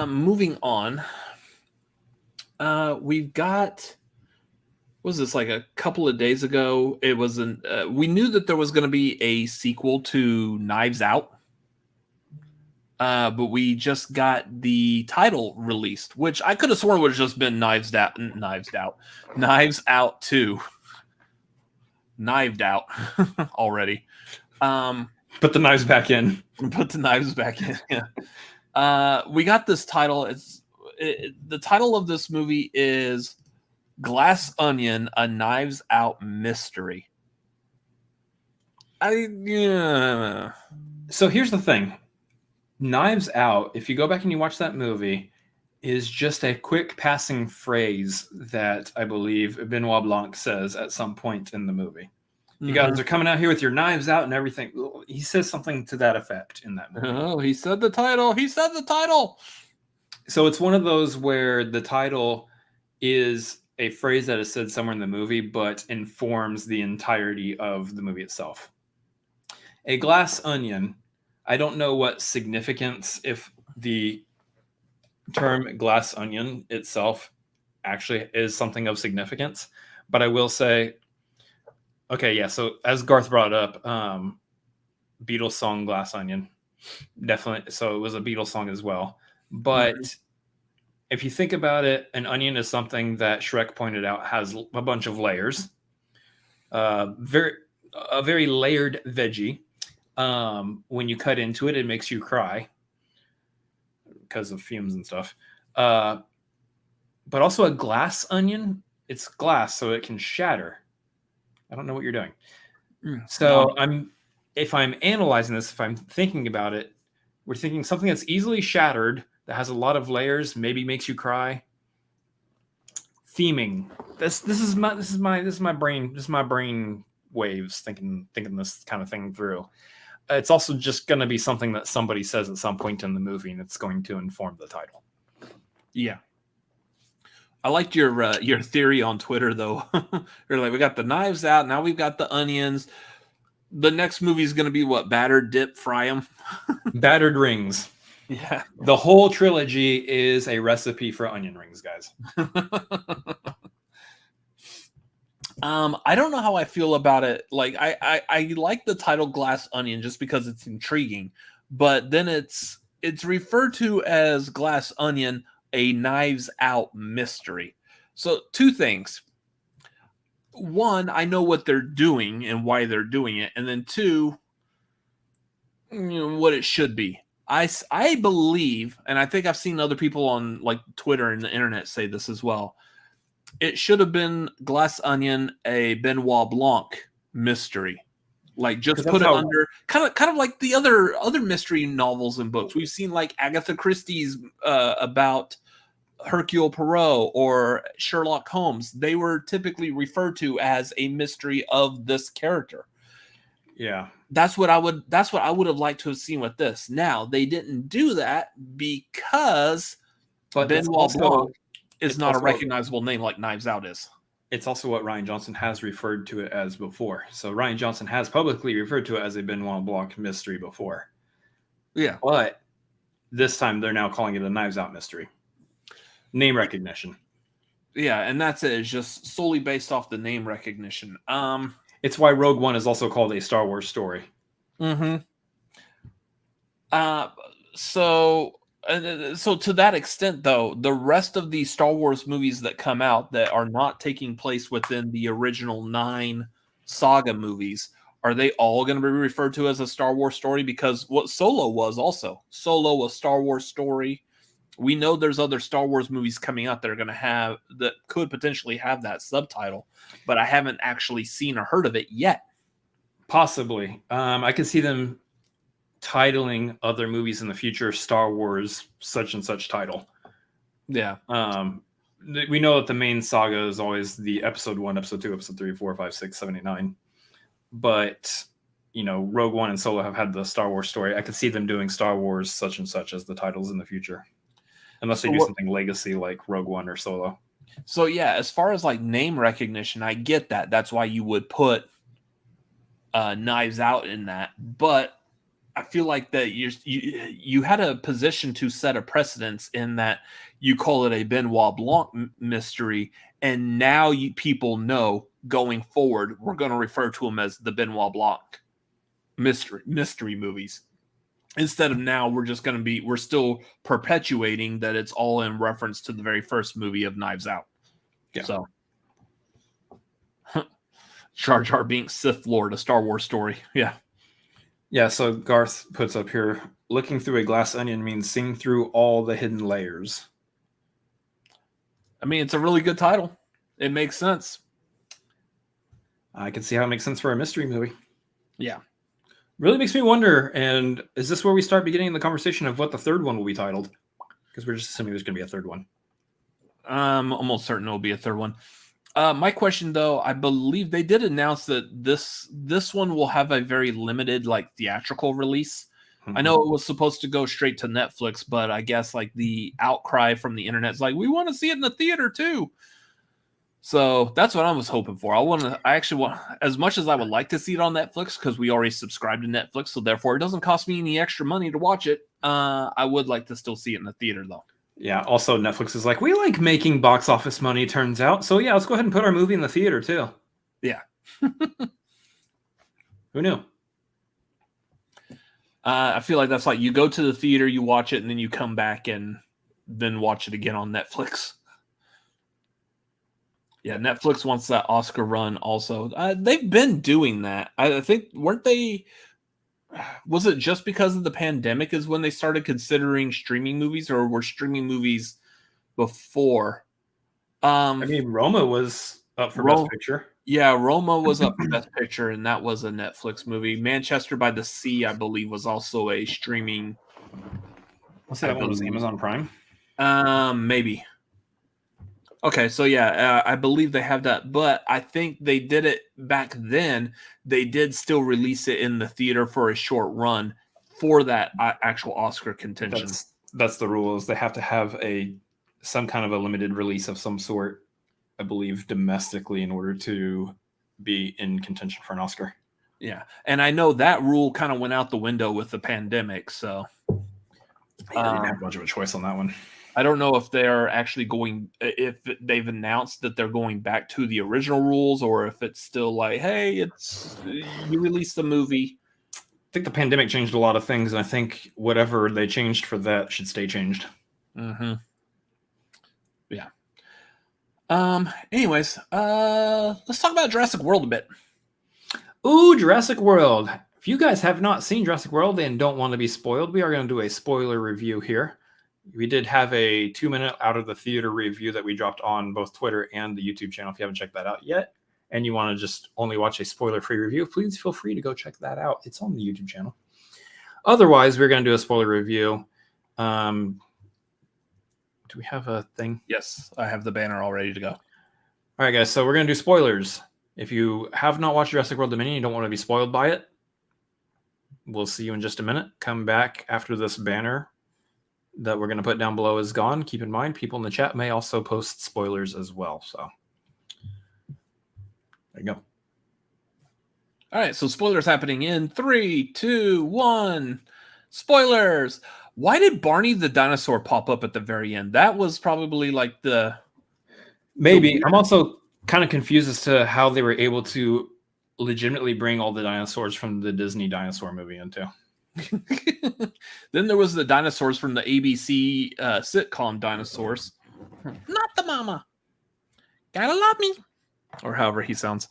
Speaker 1: moving on. We've got. Was this like a couple of days ago? It was we knew that there was going to be a sequel to Knives Out. But we just got the title released, which I could have sworn would have just been Knives Out 2. Knived Out already.
Speaker 2: Put the knives back in.
Speaker 1: Put the knives back in. Yeah. We got this title. The title of this movie is Glass Onion, a Knives Out mystery.
Speaker 2: So here's the thing. Knives Out, if you go back and you watch that movie, is just a quick passing phrase that I believe Benoit Blanc says at some point in the movie. You guys are coming out here with your knives out and everything. He says something to that effect in that movie.
Speaker 1: Oh, he said the title.
Speaker 2: So it's one of those where the title is a phrase that is said somewhere in the movie, but informs the entirety of the movie itself. A glass onion. I don't know what significance, if the term glass onion itself actually is something of significance, but I will say, okay, yeah, so as Garth brought up, Beatles song Glass Onion, definitely, so it was a Beatles song as well. But if you think about it, an onion is something that Shrek pointed out has a bunch of layers, a very layered veggie. When you cut into it, it makes you cry because of fumes and stuff. But also a glass onion, it's glass, so it can shatter. I don't know what you're doing. So if I'm analyzing this, if I'm thinking about it, we're thinking something that's easily shattered, that has a lot of layers, maybe makes you cry. Theming. This is my brain waves thinking this kind of thing through. It's also just going to be something that somebody says at some point in the movie, and it's going to inform the title.
Speaker 1: Yeah. I liked your theory on Twitter, though. You're like, we got the Knives Out, now we've got the onions. The next movie is going to be what? Batter, dip, fry them?
Speaker 2: Battered rings.
Speaker 1: Yeah.
Speaker 2: The whole trilogy is a recipe for onion rings, guys.
Speaker 1: I don't know how I feel about it. Like, I like the title Glass Onion just because it's intriguing, but then it's referred to as Glass Onion, a Knives Out mystery. So 2 things. 1, I know what they're doing and why they're doing it, and then 2, what it should be. I believe, and I think I've seen other people on like Twitter and the internet say this as well. It should have been Glass Onion, a Benoit Blanc mystery. Like, just put it under kind of like the other mystery novels and books. We've seen like Agatha Christie's about Hercule Poirot or Sherlock Holmes. They were typically referred to as a mystery of this character.
Speaker 2: Yeah.
Speaker 1: That's what I would have liked to have seen with this. Now, they didn't do that because Benoit Blanc is not a recognizable name like Knives Out is.
Speaker 2: It's also what Rian Johnson has referred to it as before. So Rian Johnson has publicly referred to it as a Benoit Blanc mystery before.
Speaker 1: Yeah.
Speaker 2: But this time they're now calling it a Knives Out mystery. Name recognition.
Speaker 1: Yeah, and that's it. It's just solely based off the name recognition.
Speaker 2: It's why Rogue One is also called a Star Wars story.
Speaker 1: Mm-hmm. So to that extent, though, the rest of the Star Wars movies that come out that are not taking place within the original 9 saga movies, are they all going to be referred to as a Star Wars story? Because what Solo was also. Solo, a Star Wars story. We know there's other Star Wars movies coming out that are going to have, that could potentially have that subtitle, but I haven't actually seen or heard of it yet.
Speaker 2: Possibly. I could see them titling other movies in the future Star Wars such and such title.
Speaker 1: Yeah.
Speaker 2: We know that the main saga is always the episode 1, episode 2, episode 3, 4, 5, 6, 7, 8, 9. But, Rogue One and Solo have had the Star Wars story. I could see them doing Star Wars such and such as the titles in the future. Unless they do something legacy like Rogue One or Solo.
Speaker 1: So, yeah, as far as like name recognition, I get that. That's why you would put Knives Out in that. But I feel like that you had a position to set a precedence in that you call it a Benoit Blanc mystery, and now people know going forward we're going to refer to them as the Benoit Blanc mystery movies. Instead of now, we're still perpetuating that it's all in reference to the very first movie of Knives Out.
Speaker 2: Yeah.
Speaker 1: So, Jar Jar Binks, Sith Lord, a Star Wars story. Yeah.
Speaker 2: Yeah, so Garth puts up here, looking through a glass onion means seeing through all the hidden layers.
Speaker 1: I mean, it's a really good title. It makes sense.
Speaker 2: I can see how it makes sense for a mystery movie.
Speaker 1: Yeah.
Speaker 2: Really makes me wonder, and is this where we start beginning the conversation of what the third one will be titled? Because we're just assuming there's going to be a third one.
Speaker 1: I'm almost certain it will be a third one. My question, though, I believe they did announce that this one will have a very limited, like, theatrical release. Mm-hmm. I know it was supposed to go straight to Netflix, but I guess, like, the outcry from the internet is like, we want to see it in the theater, too. So that's what I was hoping for. I actually want, as much as I would like to see it on Netflix, because we already subscribe to Netflix, so therefore it doesn't cost me any extra money to watch it. I would like to still see it in the theater, though. Yeah.
Speaker 2: Also, Netflix is like, we like making box office money, turns out. So yeah, let's go ahead and put our movie in the theater too.
Speaker 1: Yeah.
Speaker 2: Who knew?
Speaker 1: I feel like that's like you go to the theater, you watch it, and then you come back and then watch it again on Netflix. Yeah, Netflix wants that Oscar run also. They've been doing that. I think, weren't they... Was it just because of the pandemic is when they started considering streaming movies, or were streaming movies before?
Speaker 2: I mean, Roma was up for Best Picture.
Speaker 1: Yeah, Roma was up for Best Picture, and that was a Netflix movie. Manchester by the Sea, I believe, was also a streaming.
Speaker 2: What's that one? Was Amazon Prime?
Speaker 1: Maybe. Okay, so yeah, I believe they have that, but I think they did it back then. They did still release it in the theater for a short run for that actual Oscar contention.
Speaker 2: That's the rules. They have to have some kind of a limited release of some sort, I believe, domestically in order to be in contention for an Oscar.
Speaker 1: Yeah, and I know that rule kind of went out the window with the pandemic, so
Speaker 2: yeah, I didn't have much of a choice on that one.
Speaker 1: I don't know if they're actually if they've announced that they're going back to the original rules, or if it's still like, hey, you released the movie.
Speaker 2: I think the pandemic changed a lot of things, and I think whatever they changed for that should stay changed.
Speaker 1: Mm-hmm. Yeah. Anyways, let's talk about Jurassic World a bit.
Speaker 2: Ooh, Jurassic World. If you guys have not seen Jurassic World and don't want to be spoiled, we are going to do a spoiler review here. We did have a 2-minute out of the theater review that we dropped on both Twitter and the YouTube channel. If you haven't checked that out yet, and you want to just only watch a spoiler-free review, please feel free to go check that out. It's on the YouTube channel. Otherwise, we're going to do a spoiler review. Do we have a thing?
Speaker 1: Yes, I have the banner all ready to go.
Speaker 2: All right, guys. So we're going to do spoilers. If you have not watched Jurassic World Dominion, you don't want to be spoiled by it, we'll see you in just a minute. Come back after this banner that we're going to put down below is gone. Keep in mind, people in the chat may also post spoilers as well. So there you go.
Speaker 1: All right, so spoilers happening in 3, 2, 1. Spoilers. Why did Barney the dinosaur pop up at the very end? That was probably like
Speaker 2: maybe. I'm also kind of confused as to how they were able to legitimately bring all the dinosaurs from the Disney dinosaur movie into.
Speaker 1: Then there was the dinosaurs from the ABC sitcom Dinosaurs. Not the mama. Gotta love me. Or however he sounds.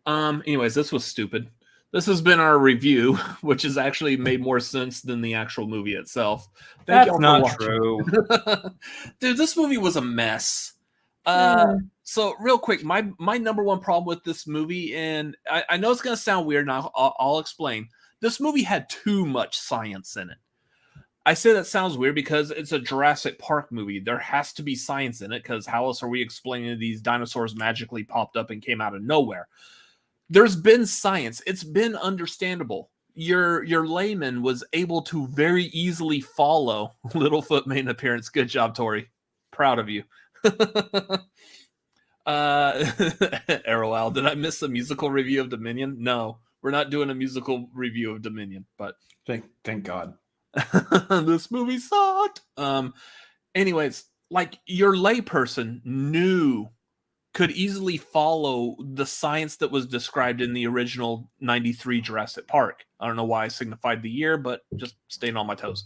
Speaker 1: Anyways, this was stupid. This has been our review, which has actually made more sense than the actual movie itself.
Speaker 2: That's not true.
Speaker 1: Dude, this movie was a mess. So real quick, my number one problem with this movie, and I know it's going to sound weird, and I'll explain. This movie had too much science in it. I say that sounds weird because it's a Jurassic Park movie. There has to be science in it, because how else are we explaining these dinosaurs magically popped up and came out of nowhere? There's been science. It's been understandable. Your layman was able to very easily follow. Littlefoot made an appearance. Good job, Tori. Proud of you. Errolowl, did I miss a musical review of Dominion? No, we're not doing a musical review of Dominion, but
Speaker 2: thank God.
Speaker 1: This movie sucked. Anyways, like your layperson could easily follow the science that was described in the original 93 Jurassic Park. I don't know why I signified the year, but just staying on my toes.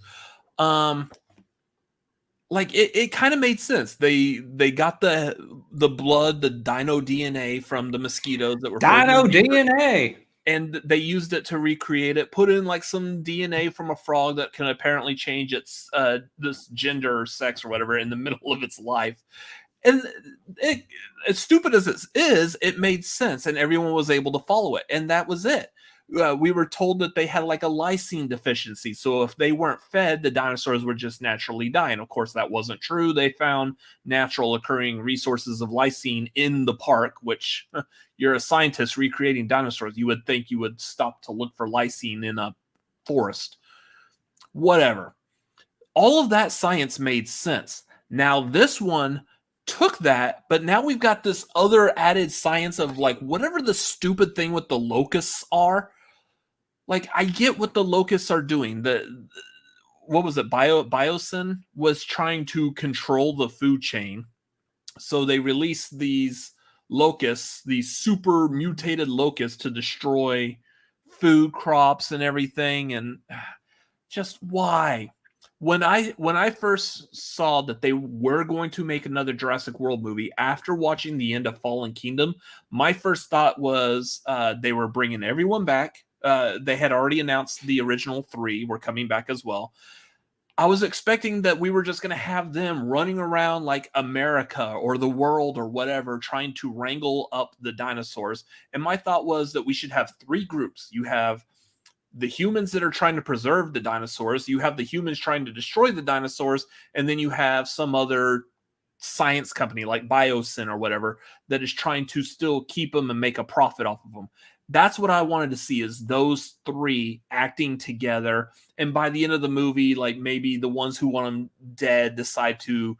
Speaker 1: Like it kind of made sense. They got the blood, the dino DNA from the mosquitoes that were
Speaker 2: dino DNA,
Speaker 1: and they used it to recreate it. Put in like some DNA from a frog that can apparently change its this gender or sex or whatever in the middle of its life. And it, as stupid as it is, it made sense, and everyone was able to follow it, and that was it. We were told that they had like a lysine deficiency, so if they weren't fed, the dinosaurs would just naturally die. And of course, that wasn't true. They found natural occurring resources of lysine in the park, which you're a scientist recreating dinosaurs. You would think you would stop to look for lysine in a forest. Whatever. All of that science made sense. Now, this one took that, but now we've got this other added science of like whatever the stupid thing with the locusts are. Like, I get what the locusts are doing. What was it? Biosyn was trying to control the food chain. So they released these locusts, these super mutated locusts, to destroy food crops and everything. And just why? When I first saw that they were going to make another Jurassic World movie after watching the end of Fallen Kingdom, my first thought was they were bringing everyone back. They had already announced the original 3 were coming back as well. I was expecting that we were just going to have them running around like America or the world or whatever, trying to wrangle up the dinosaurs. And my thought was that we should have 3 groups. You have the humans that are trying to preserve the dinosaurs, you have the humans trying to destroy the dinosaurs, and then you have some other science company like Biosyn or whatever that is trying to still keep them and make a profit off of them. That's what I wanted to see, is those three acting together. And by the end of the movie, like maybe the ones who want them dead decide to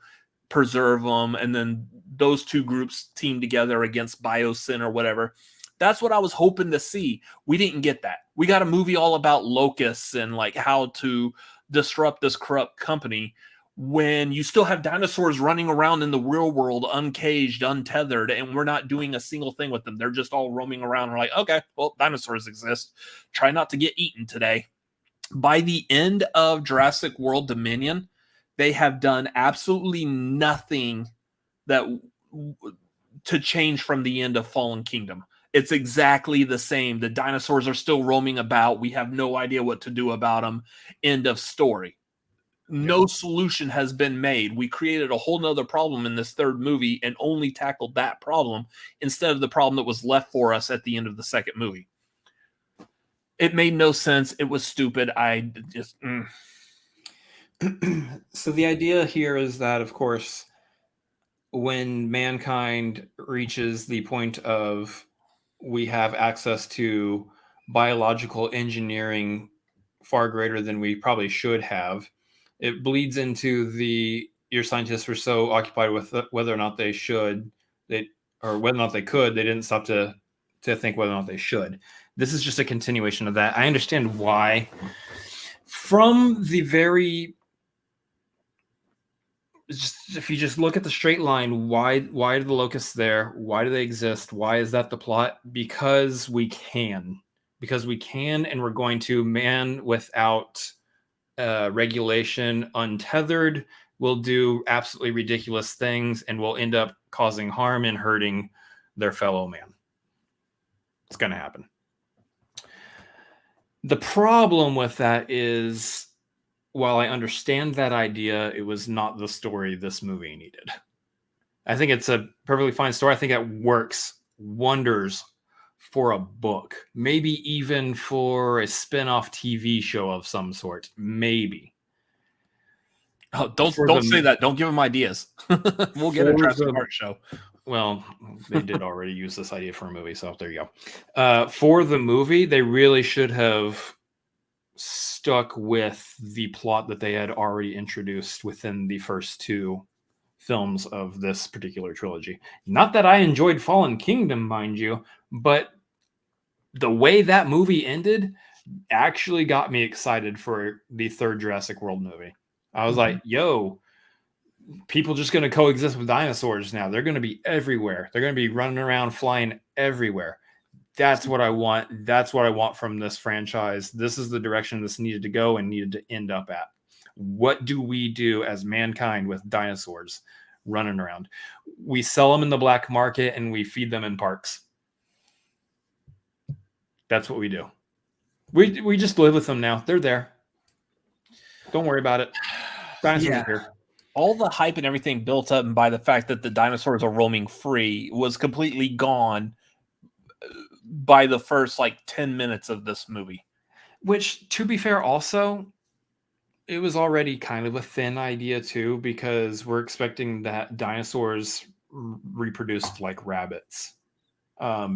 Speaker 1: preserve them. And then those two groups team together against Biosyn or whatever. That's what I was hoping to see. We didn't get that. We got a movie all about locusts and like how to disrupt this corrupt company when you still have dinosaurs running around in the real world, uncaged, untethered, and we're not doing a single thing with them. They're just all roaming around. We're like, okay, well, dinosaurs exist. Try not to get eaten today. By the end of Jurassic World Dominion, they have done absolutely nothing that to change from the end of Fallen Kingdom. It's exactly the same. The dinosaurs are still roaming about. We have no idea what to do about them. End of story. No solution has been made. We created a whole nother problem in this third movie and only tackled that problem instead of the problem that was left for us at the end of the second movie. It made no sense. It was stupid. I just...
Speaker 2: So the idea here is that, of course, when mankind reaches the point of we have access to biological engineering far greater than we probably should have, it bleeds into your scientists were so occupied with whether or not they should, or whether or not they could, they didn't stop to think whether or not they should. This is just a continuation of that. I understand why. From the very... if you just look at the straight line, why are the locusts there? Why do they exist? Why is that the plot? Because we can, and we're going to. Man without regulation, untethered, will do absolutely ridiculous things and will end up causing harm and hurting their fellow man. It's going to happen. The problem with that is, while I understand that idea, it was not the story this movie needed. I think it's a perfectly fine story. I think it works wonders for a book, maybe even for a spin-off TV show of some sort, maybe.
Speaker 1: Oh, don't say that. Don't give them ideas. We'll get a Jurassic Park show.
Speaker 2: Well, they did already use this idea for a movie, so there you go. For the movie, they really should have stuck with the plot that they had already introduced within the first two films of this particular trilogy. Not that I enjoyed Fallen Kingdom, mind you, but the way that movie ended actually got me excited for the third Jurassic World movie. I was like, yo, people just going to coexist with dinosaurs now. They're going to be everywhere. They're going to be running around, flying everywhere. That's what I want. That's what I want from this franchise. This is the direction this needed to go and needed to end up at. What do we do as mankind with dinosaurs running around? We sell them in the black market and we feed them in parks. That's what we do. We just live with them now. They're there. Don't worry about it. Dinosaurs are here.
Speaker 1: All the hype and everything built up by the fact that the dinosaurs are roaming free was completely gone by the first 10 minutes of this movie.
Speaker 2: Which, to be fair, also, it was already kind of a thin idea too, because we're expecting that dinosaurs reproduced like rabbits,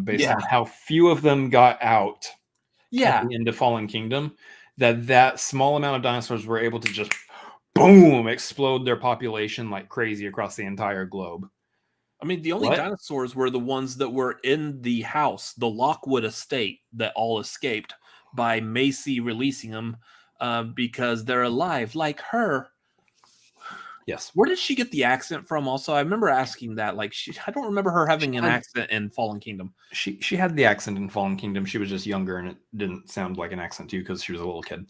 Speaker 2: based on how few of them got out at the end of Fallen Kingdom, that small amount of dinosaurs were able to just boom explode their population like crazy across the entire globe.
Speaker 1: I mean, the only dinosaurs were the ones that were in the house, the Lockwood estate, that all escaped by Macy releasing them because they're alive, like her.
Speaker 2: Yes.
Speaker 1: Where did she get the accent from? Also, I remember asking that. I don't remember her having an accent in Fallen Kingdom.
Speaker 2: She had the accent in Fallen Kingdom. She was just younger, and it didn't sound like an accent to you because she was a little kid.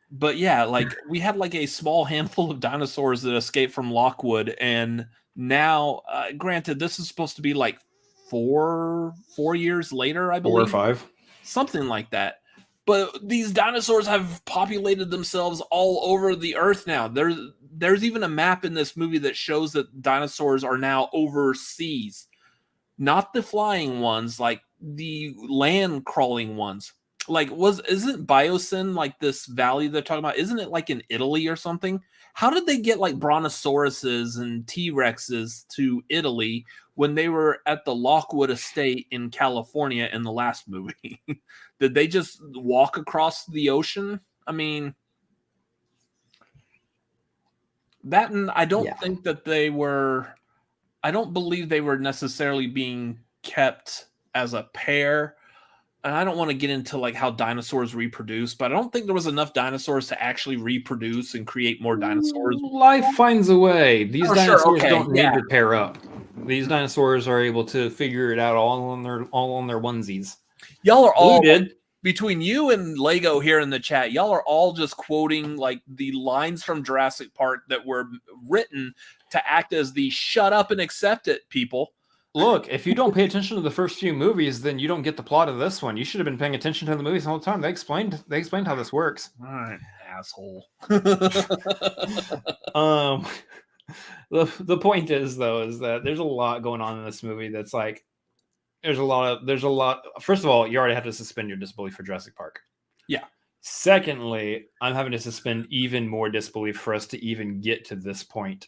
Speaker 1: But yeah, we had a small handful of dinosaurs that escaped from Lockwood, and now, granted, this is supposed to be 4 years later, I believe.
Speaker 2: 4 or 5.
Speaker 1: Something like that. But these dinosaurs have populated themselves all over the earth now. There's even a map in this movie that shows that dinosaurs are now overseas. Not the flying ones, like the land crawling ones. like, isn't Biosyn like this valley they're talking about? Isn't it like in Italy or something? How did they get like brontosauruses and T-Rexes to Italy when they were at the Lockwood Estate in California in the last movie? Did they just walk across the ocean? I mean, that, and I don't think that they were. I don't believe they were necessarily being kept as a pair. And I don't want to get into like how dinosaurs reproduce, but I don't think there was enough dinosaurs to actually reproduce and create more dinosaurs.
Speaker 2: Life finds a way. These dinosaurs don't need
Speaker 1: Yeah.
Speaker 2: to pair up. These dinosaurs are able to figure it out all on their onesies.
Speaker 1: Y'all are all
Speaker 2: did.
Speaker 1: Between you and Lego here in the chat, y'all are all just quoting like the lines from Jurassic Park that were written to act as the "shut up and accept it" people.
Speaker 2: Look, if you don't pay attention to the first few movies, then you don't get the plot of this one. You should have been paying attention to the movies the whole time. They explained how this works.
Speaker 1: All right, asshole.
Speaker 2: The point is that there's a lot going on in this movie that's like there's a lot. First of all, you already have to suspend your disbelief for Jurassic Park.
Speaker 1: Yeah.
Speaker 2: Secondly, I'm having to suspend even more disbelief for us to even get to this point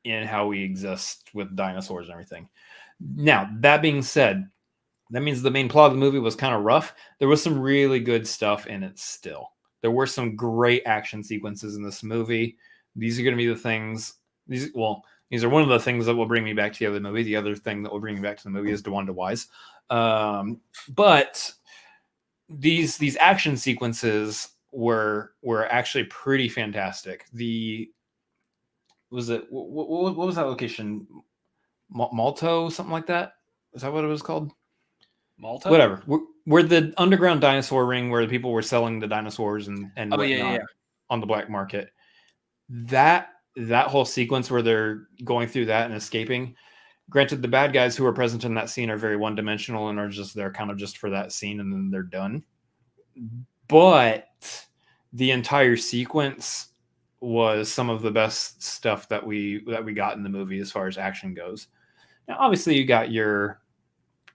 Speaker 2: in how we exist with dinosaurs and everything. Now, that being said, that means the main plot of the movie was kind of rough. There was some really good stuff in it still. There were some great action sequences in this movie. These are going to be the things. These are one of the things that will bring me back to the other movie. The other thing that will bring me back to the movie is DeWanda Wise. But these action sequences were actually pretty fantastic. What was that location? Malto, something like that? Is that what it was called?
Speaker 1: Malta?
Speaker 2: Whatever. Where the underground dinosaur ring where the people were selling the dinosaurs and whatnot on the black market. That whole sequence where they're going through that and escaping. Granted, the bad guys who are present in that scene are very one-dimensional and are just there kind of just for that scene and then they're done. But the entire sequence was some of the best stuff that we got in the movie as far as action goes. Now, obviously, you got your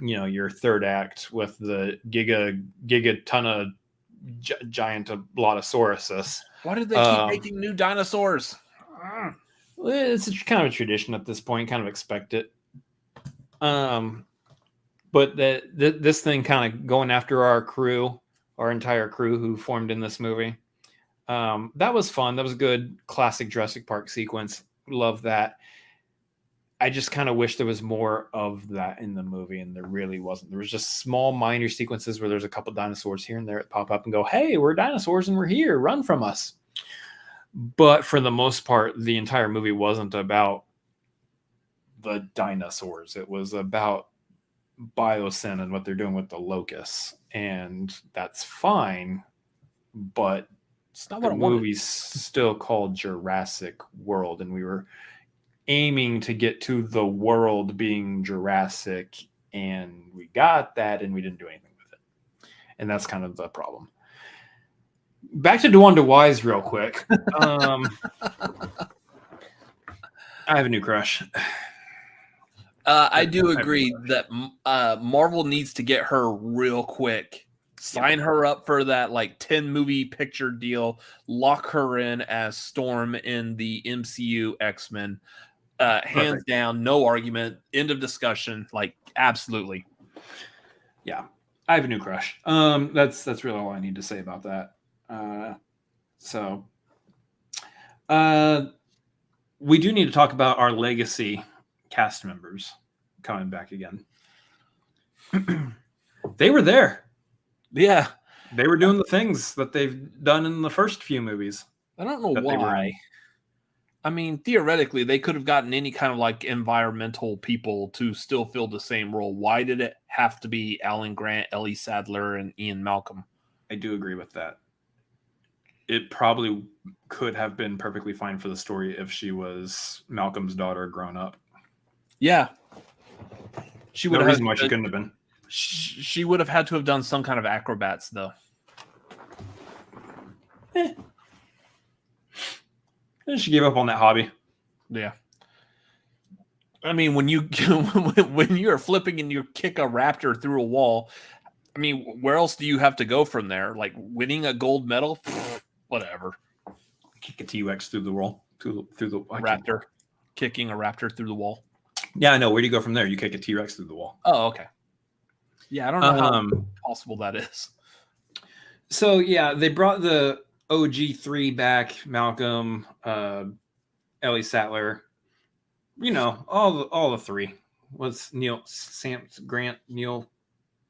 Speaker 2: third act with the gigatonna giant Blotosaurus.
Speaker 1: Why did they keep making new dinosaurs?
Speaker 2: It's kind of a tradition at this point. Kind of expect it. But this thing kind of going after our entire crew who formed in this movie. That was fun. That was a good classic Jurassic Park sequence. Love that. I just kind of wish there was more of that in the movie, and there really wasn't. There was just small, minor sequences where there's a couple dinosaurs here and there that pop up and go, "Hey, we're dinosaurs and we're here. Run from us." But for the most part, the entire movie wasn't about the dinosaurs. It was about Biosyn and what they're doing with the locusts, and that's fine. But
Speaker 1: it's not what
Speaker 2: the movie's still called Jurassic World, and we were aiming to get to the world being Jurassic, and we got that, and we didn't do anything with it. And that's kind of the problem. Back to DeWanda Wise real quick. I have a new crush.
Speaker 1: I do agree that Marvel needs to get her real quick. Sign her up for that like 10 movie picture deal. Lock her in as Storm in the MCU X-Men. Hands down, no argument. End of discussion. Like, absolutely.
Speaker 2: Yeah, I have a new crush. That's really all I need to say about that. We do need to talk about our legacy cast members coming back again. They were there.
Speaker 1: Yeah.
Speaker 2: They were doing the things that they've done in the first few movies.
Speaker 1: I don't know why. I mean, theoretically, they could have gotten any kind of like environmental people to still fill the same role. Why did it have to be Alan Grant, Ellie Sadler, and Ian Malcolm?
Speaker 2: I do agree with that. It probably could have been perfectly fine for the story if she was Malcolm's daughter grown up.
Speaker 1: Yeah. She would
Speaker 2: no reason why she couldn't have been.
Speaker 1: She would have had to have done some kind of acrobats, though.
Speaker 2: She gave up on that hobby.
Speaker 1: Yeah. I mean, when you're flipping and you kick a raptor through a wall, I mean, where else do you have to go from there? Like winning a gold medal? Whatever.
Speaker 2: Kick a T-Rex through the wall. Through the
Speaker 1: raptor. Kicking a raptor through the wall.
Speaker 2: Yeah, I know. Where do you go from there? You kick a T-Rex through the wall.
Speaker 1: Oh, okay. Yeah, I don't know how possible that is.
Speaker 2: So, yeah, they brought the OG3 back. Malcolm, Ellie Sattler. You know, all the three. What's Neil? Sam Grant Neil.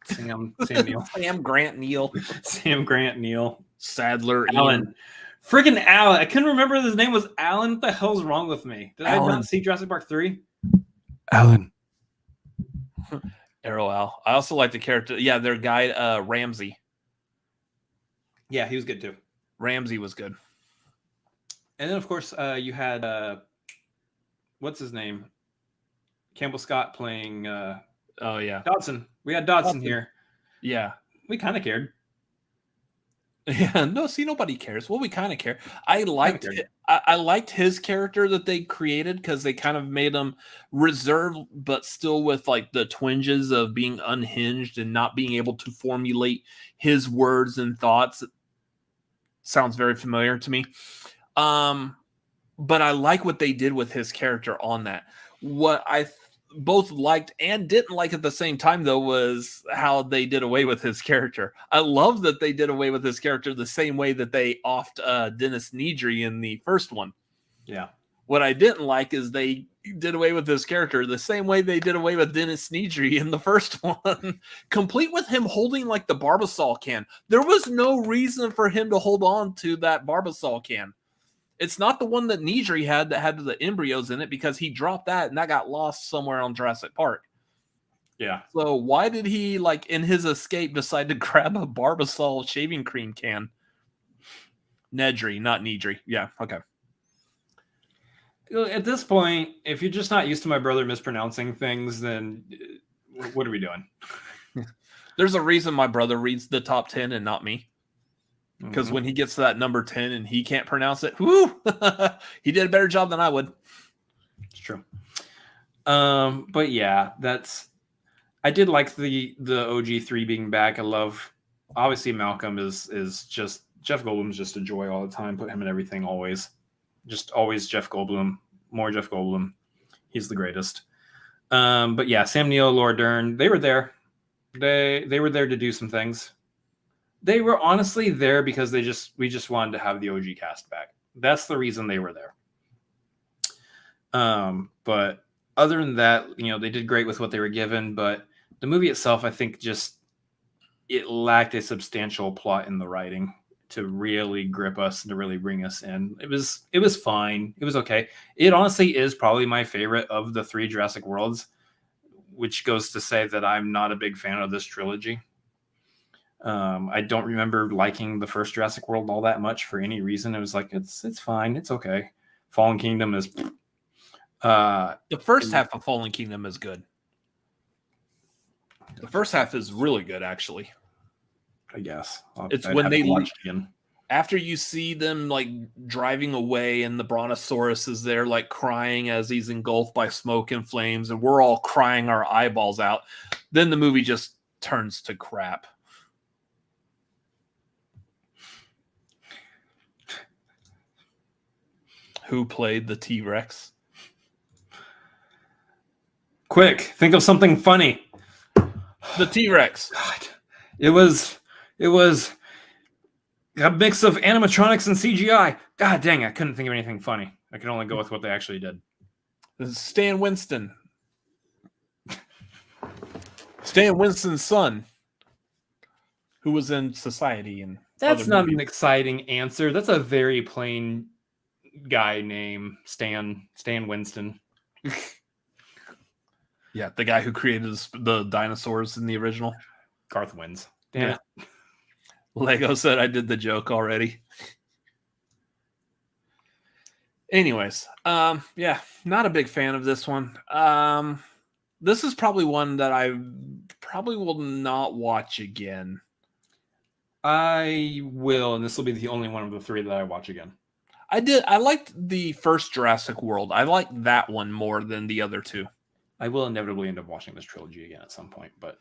Speaker 2: Sam Neil.
Speaker 1: Sam Grant Neil.
Speaker 2: Sam Grant Neil.
Speaker 1: Sadler.
Speaker 2: Alan.
Speaker 1: Ian.
Speaker 2: Freaking Alan. I couldn't remember his name was Alan. What the hell's wrong with me? Did I not see Jurassic Park 3?
Speaker 5: Alan.
Speaker 1: Errolowl. I also like the character. Yeah, their guy, Ramsey.
Speaker 2: Yeah, he was good too.
Speaker 1: Ramsey was good.
Speaker 2: And then, of course, you had, what's his name? Campbell Scott playing
Speaker 1: Oh, yeah.
Speaker 2: Dodson. We had Dodson here.
Speaker 1: Yeah.
Speaker 2: We kind of cared.
Speaker 1: Yeah, no, see, nobody cares. Well, we kind of care. I liked his character that they created because they kind of made him reserved, but still with like the twinges of being unhinged and not being able to formulate his words and thoughts. Sounds very familiar to me. But I like what they did with his character on that. What I both liked and didn't like at the same time, though, was how they did away with his character. I love that they did away with his character the same way that they offed Dennis Nedry in the first one.
Speaker 2: Yeah.
Speaker 1: What I didn't like is they did away with his character the same way they did away with Dennis Nedry in the first one, complete with him holding like the Barbasol can. There was no reason for him to hold on to that Barbasol can. It's not the one that Nedry had that had the embryos in it because he dropped that and that got lost somewhere on Jurassic Park.
Speaker 2: Yeah.
Speaker 1: So why did he, like, in his escape, decide to grab a Barbasol shaving cream can? Nedry, not Nedry. Yeah, okay.
Speaker 2: At this point, if you're just not used to my brother mispronouncing things, then what are we doing?
Speaker 1: There's a reason my brother reads the top 10 and not me. Because when he gets to that number 10 and he can't pronounce it, whoo, he did a better job than I would.
Speaker 2: It's true. But yeah, I did like the OG3 being back. I love, obviously Malcolm is just, Jeff Goldblum's just a joy all the time. Put him in everything always. Just always Jeff Goldblum. More Jeff Goldblum. He's the greatest. But yeah, Sam Neill, Laura Dern, they were there. They were there to do some things. They were honestly there because we just wanted to have the OG cast back. That's the reason they were there. But other than that, they did great with what they were given. But the movie itself, I think, it lacked a substantial plot in the writing to really grip us and to really bring us in. It was fine. It was okay. It honestly is probably my favorite of the 3 Jurassic Worlds, which goes to say that I'm not a big fan of this trilogy. I don't remember liking the first Jurassic World all that much for any reason. It was like, it's fine. It's okay. Fallen Kingdom is...
Speaker 1: the first half of Fallen Kingdom is good. The first half is really good, actually.
Speaker 2: I guess.
Speaker 1: It's when they watch again. After you see them like driving away and the Brontosaurus is there like crying as he's engulfed by smoke and flames and we're all crying our eyeballs out, then the movie just turns to crap. Who played the T-Rex?
Speaker 2: Quick, think of something funny.
Speaker 1: The T-Rex.
Speaker 2: God. It was a mix of animatronics and CGI. God dang, I couldn't think of anything funny. I could only go with what they actually did.
Speaker 1: This is Stan Winston. Stan Winston's son, who was in Society. And
Speaker 2: that's not an exciting answer. That's a very plain guy name, Stan Winston.
Speaker 1: Yeah, the guy who created the dinosaurs in the original.
Speaker 2: Garth wins. Damn it.
Speaker 1: Lego said I did the joke already. Anyways, yeah, not a big fan of this one. This is probably one that I probably will not watch again.
Speaker 2: I will, and this will be the only one of the 3 that I watch again.
Speaker 1: I liked the first Jurassic World. I liked that one more than the other 2.
Speaker 2: I will inevitably end up watching this trilogy again at some point, but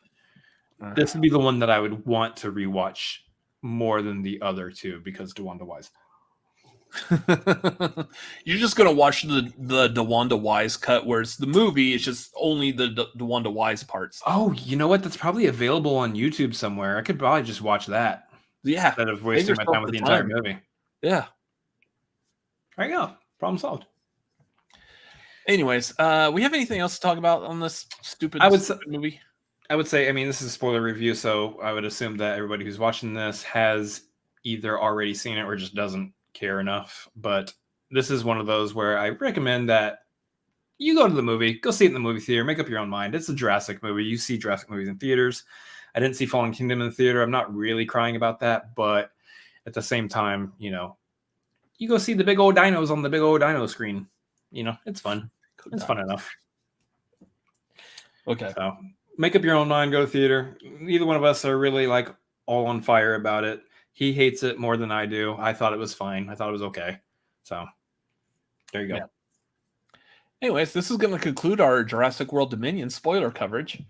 Speaker 2: This would be the one that I would want to rewatch more than the other two because DeWanda Wise.
Speaker 1: You're just gonna watch the DeWanda Wise cut, whereas the movie is just only the DeWanda Wise parts.
Speaker 2: Oh, you know what? That's probably available on YouTube somewhere. I could probably just watch that.
Speaker 1: Yeah,
Speaker 2: instead of wasting my time with the entire movie.
Speaker 1: Yeah.
Speaker 2: There you go. Problem solved.
Speaker 1: Anyways, we have anything else to talk about on this stupid movie?
Speaker 2: I would say, I mean, this is a spoiler review, so I would assume that everybody who's watching this has either already seen it or just doesn't care enough. But this is one of those where I recommend that you go to the movie, go see it in the movie theater, make up your own mind. It's a Jurassic movie. You see Jurassic movies in theaters. I didn't see Fallen Kingdom in the theater. I'm not really crying about that, but at the same time, you know, you go see the big old dinos on the big old dino screen. You know, it's fun. It's fun enough.
Speaker 1: Okay.
Speaker 2: So make up your own mind, go to theater. Neither one of us are really like all on fire about it. He hates it more than I do. I thought it was fine. I thought it was okay. So there you go.
Speaker 1: Yeah. Anyways, this is going to conclude our Jurassic World Dominion spoiler coverage.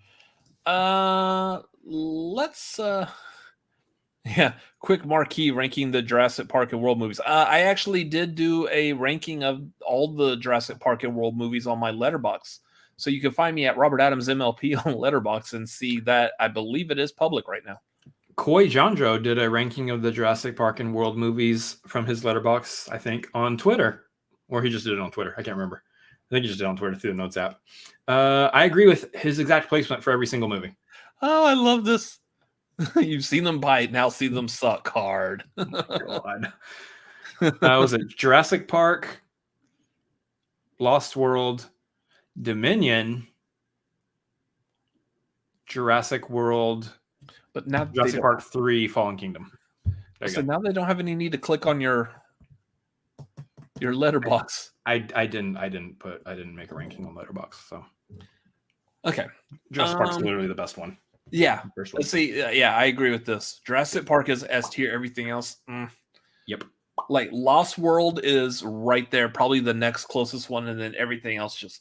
Speaker 1: Let's quick marquee ranking the Jurassic Park and World movies. I actually did do a ranking of all the Jurassic Park and World movies on my Letterboxd. So you can find me at Robert Adams MLP on Letterboxd and see that. I believe it is public right now.
Speaker 2: Koi Jandro did a ranking of the Jurassic Park and World movies from his Letterboxd, I think, on Twitter. Or he just did it on Twitter. I can't remember. I think he just did it on Twitter through the Notes app. I agree with his exact placement for every single movie.
Speaker 1: Oh, I love this. You've seen them bite, now see them suck hard.
Speaker 2: God. Was it Jurassic Park, Lost World, Dominion, Jurassic World,
Speaker 1: but now
Speaker 2: Jurassic Park 3, Fallen Kingdom.
Speaker 1: So now they don't have any need to click on your Letterboxd.
Speaker 2: I didn't make a ranking on Letterboxd, so
Speaker 1: okay.
Speaker 2: Jurassic Park's literally the best one.
Speaker 1: Yeah. Let's see. Yeah, I agree with this. Jurassic Park is S tier. Everything else,
Speaker 2: Yep.
Speaker 1: Like Lost World is right there, probably the next closest one, and then everything else just.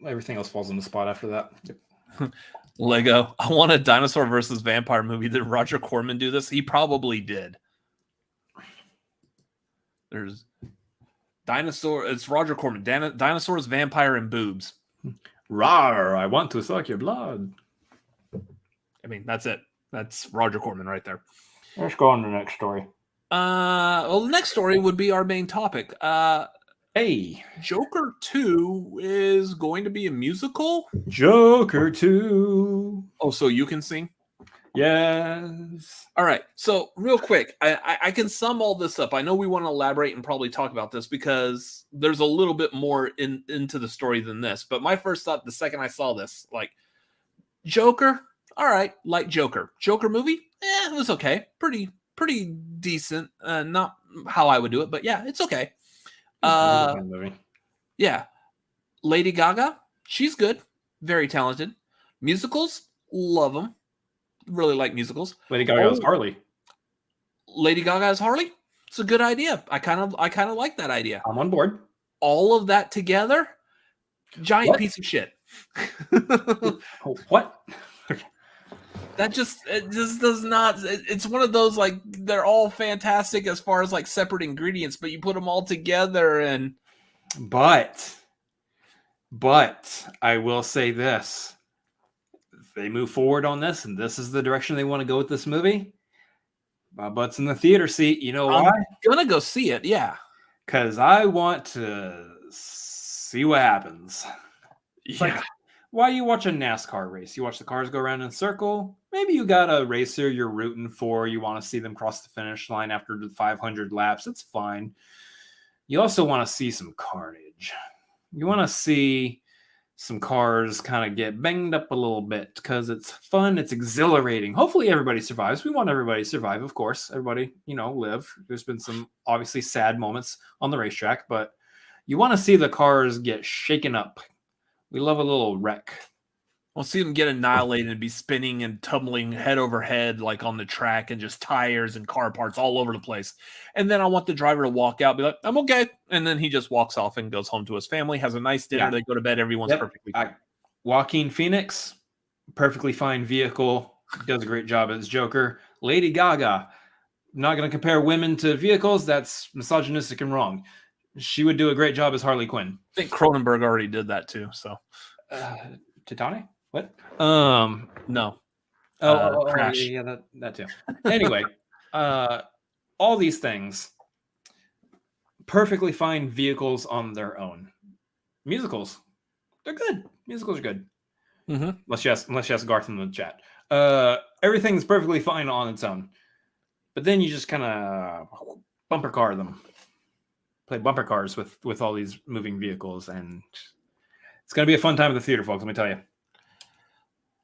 Speaker 2: Everything else falls in the spot after that. Yep.
Speaker 1: Lego. I want a dinosaur versus vampire movie. Did Roger Corman do this? He probably did. There's dinosaur. It's Roger Corman. Dinosaurs, vampire, and boobs.
Speaker 2: Rawr! I want to suck your blood.
Speaker 1: I mean, that's it. That's Roger Corman right there.
Speaker 2: Let's go on to the next story.
Speaker 1: Well, the next story would be our main topic.
Speaker 2: Hey,
Speaker 1: Joker 2 is going to be a musical.
Speaker 2: Joker 2.
Speaker 1: Oh, so you can sing?
Speaker 2: Yes.
Speaker 1: All right. So real quick, I can sum all this up. I know we want to elaborate and probably talk about this because there's a little bit more into the story than this. But my first thought the second I saw this, like Joker, all right, like Joker. Joker movie? It was okay. Pretty decent. Not how I would do it, but yeah, it's okay. Yeah. Lady Gaga, she's good. Very talented. Musicals, love them. Really like musicals.
Speaker 2: Lady Gaga is Harley.
Speaker 1: Lady Gaga is Harley? It's a good idea. I kind of like that idea.
Speaker 2: I'm on board.
Speaker 1: All of that together, giant piece of shit.
Speaker 2: What?
Speaker 1: It just does not. It's one of those like they're all fantastic as far as like separate ingredients, but you put them all together and.
Speaker 2: But I will say this. If they move forward on this and this is the direction they want to go with this movie, my butt's in the theater seat. You know why?
Speaker 1: I'm gonna go see it. Yeah,
Speaker 2: because I want to see what happens. It's like, why you watch a NASCAR race? You watch the cars go around in a circle. Maybe you got a racer you're rooting for. You want to see them cross the finish line after the 500 laps. It's fine. You also want to see some carnage. You want to see some cars kind of get banged up a little bit because it's fun. It's exhilarating. Hopefully everybody survives. We want everybody to survive, of course. Everybody, live. There's been some obviously sad moments on the racetrack, but you want to see the cars get shaken up. We love a little wreck.
Speaker 1: We'll see them get annihilated and be spinning and tumbling head over head like on the track and just tires and car parts all over the place. And then I want the driver to walk out, be like, I'm okay. And then he just walks off and goes home to his family, has a nice dinner. Yeah. They go to bed. Everyone's perfectly fine.
Speaker 2: Joaquin Phoenix, perfectly fine vehicle, does a great job as Joker. Lady Gaga, not going to compare women to vehicles. That's misogynistic and wrong. She would do a great job as Harley Quinn.
Speaker 1: I think Cronenberg already did that too. So,
Speaker 2: Titane? What?
Speaker 1: no.
Speaker 2: Crash.
Speaker 1: Yeah,
Speaker 2: that too. Anyway, all these things, perfectly fine vehicles on their own. Musicals, they're good. Musicals are good.
Speaker 1: Mm-hmm.
Speaker 2: Unless you ask Garth in the chat. Everything's perfectly fine on its own. But then you just kind of bumper car them. Play bumper cars with all these moving vehicles, and it's going to be a fun time at the theater, folks, let me tell you.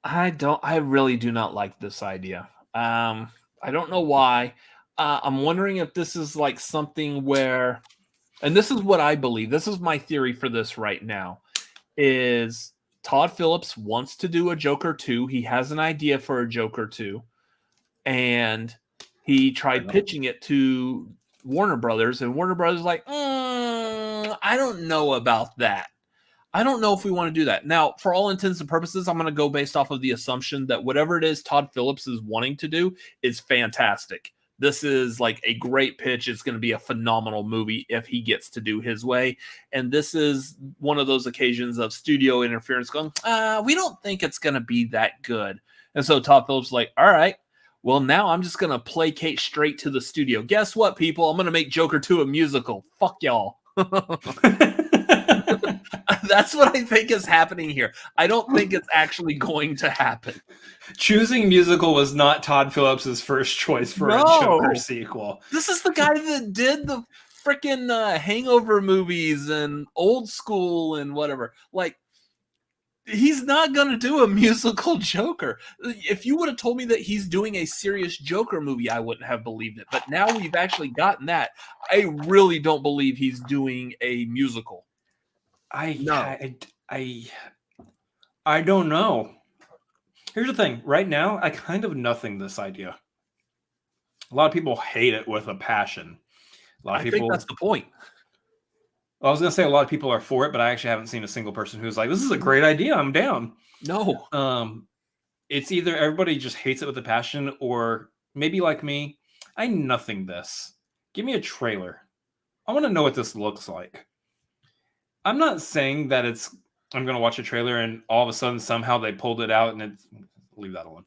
Speaker 1: I really do not like this idea. I don't know why. I'm wondering if this is like something where, and this is what I believe, this is my theory for this right now, is Todd Phillips wants to do a Joker 2. He has an idea for a Joker 2, and he tried pitching it to Warner Brothers, and Warner Brothers is like, I don't know about that. I don't know if we want to do that. Now, for all intents and purposes, I'm going to go based off of the assumption that whatever it is Todd Phillips is wanting to do is fantastic. This is like a great pitch. It's going to be a phenomenal movie if he gets to do his way. And this is one of those occasions of studio interference going, we don't think it's going to be that good. And so Todd Phillips is like, all right, well, now I'm just going to placate straight to the studio. Guess what, people? I'm going to make Joker 2 a musical. Fuck y'all. That's what I think is happening here. I don't think it's actually going to happen.
Speaker 2: Choosing musical was not Todd Phillips' first choice for a Joker sequel.
Speaker 1: This is the guy that did the freaking Hangover movies and Old School and whatever. Like, he's not going to do a musical Joker. If you would have told me that he's doing a serious Joker movie, I wouldn't have believed it. But now we've actually gotten that. I really don't believe he's doing a musical.
Speaker 2: I don't know. Here's the thing. Right now, I kind of nothing this idea. A lot of people hate it with a passion.
Speaker 1: I think that's the point.
Speaker 2: I was going to say a lot of people are for it, but I actually haven't seen a single person who's like, this is a great idea. I'm down.
Speaker 1: No.
Speaker 2: It's either everybody just hates it with a passion, or maybe like me, I nothing this. Give me a trailer. I want to know what this looks like. I'm not saying that I'm going to watch a trailer and all of a sudden somehow they pulled it out and leave that alone.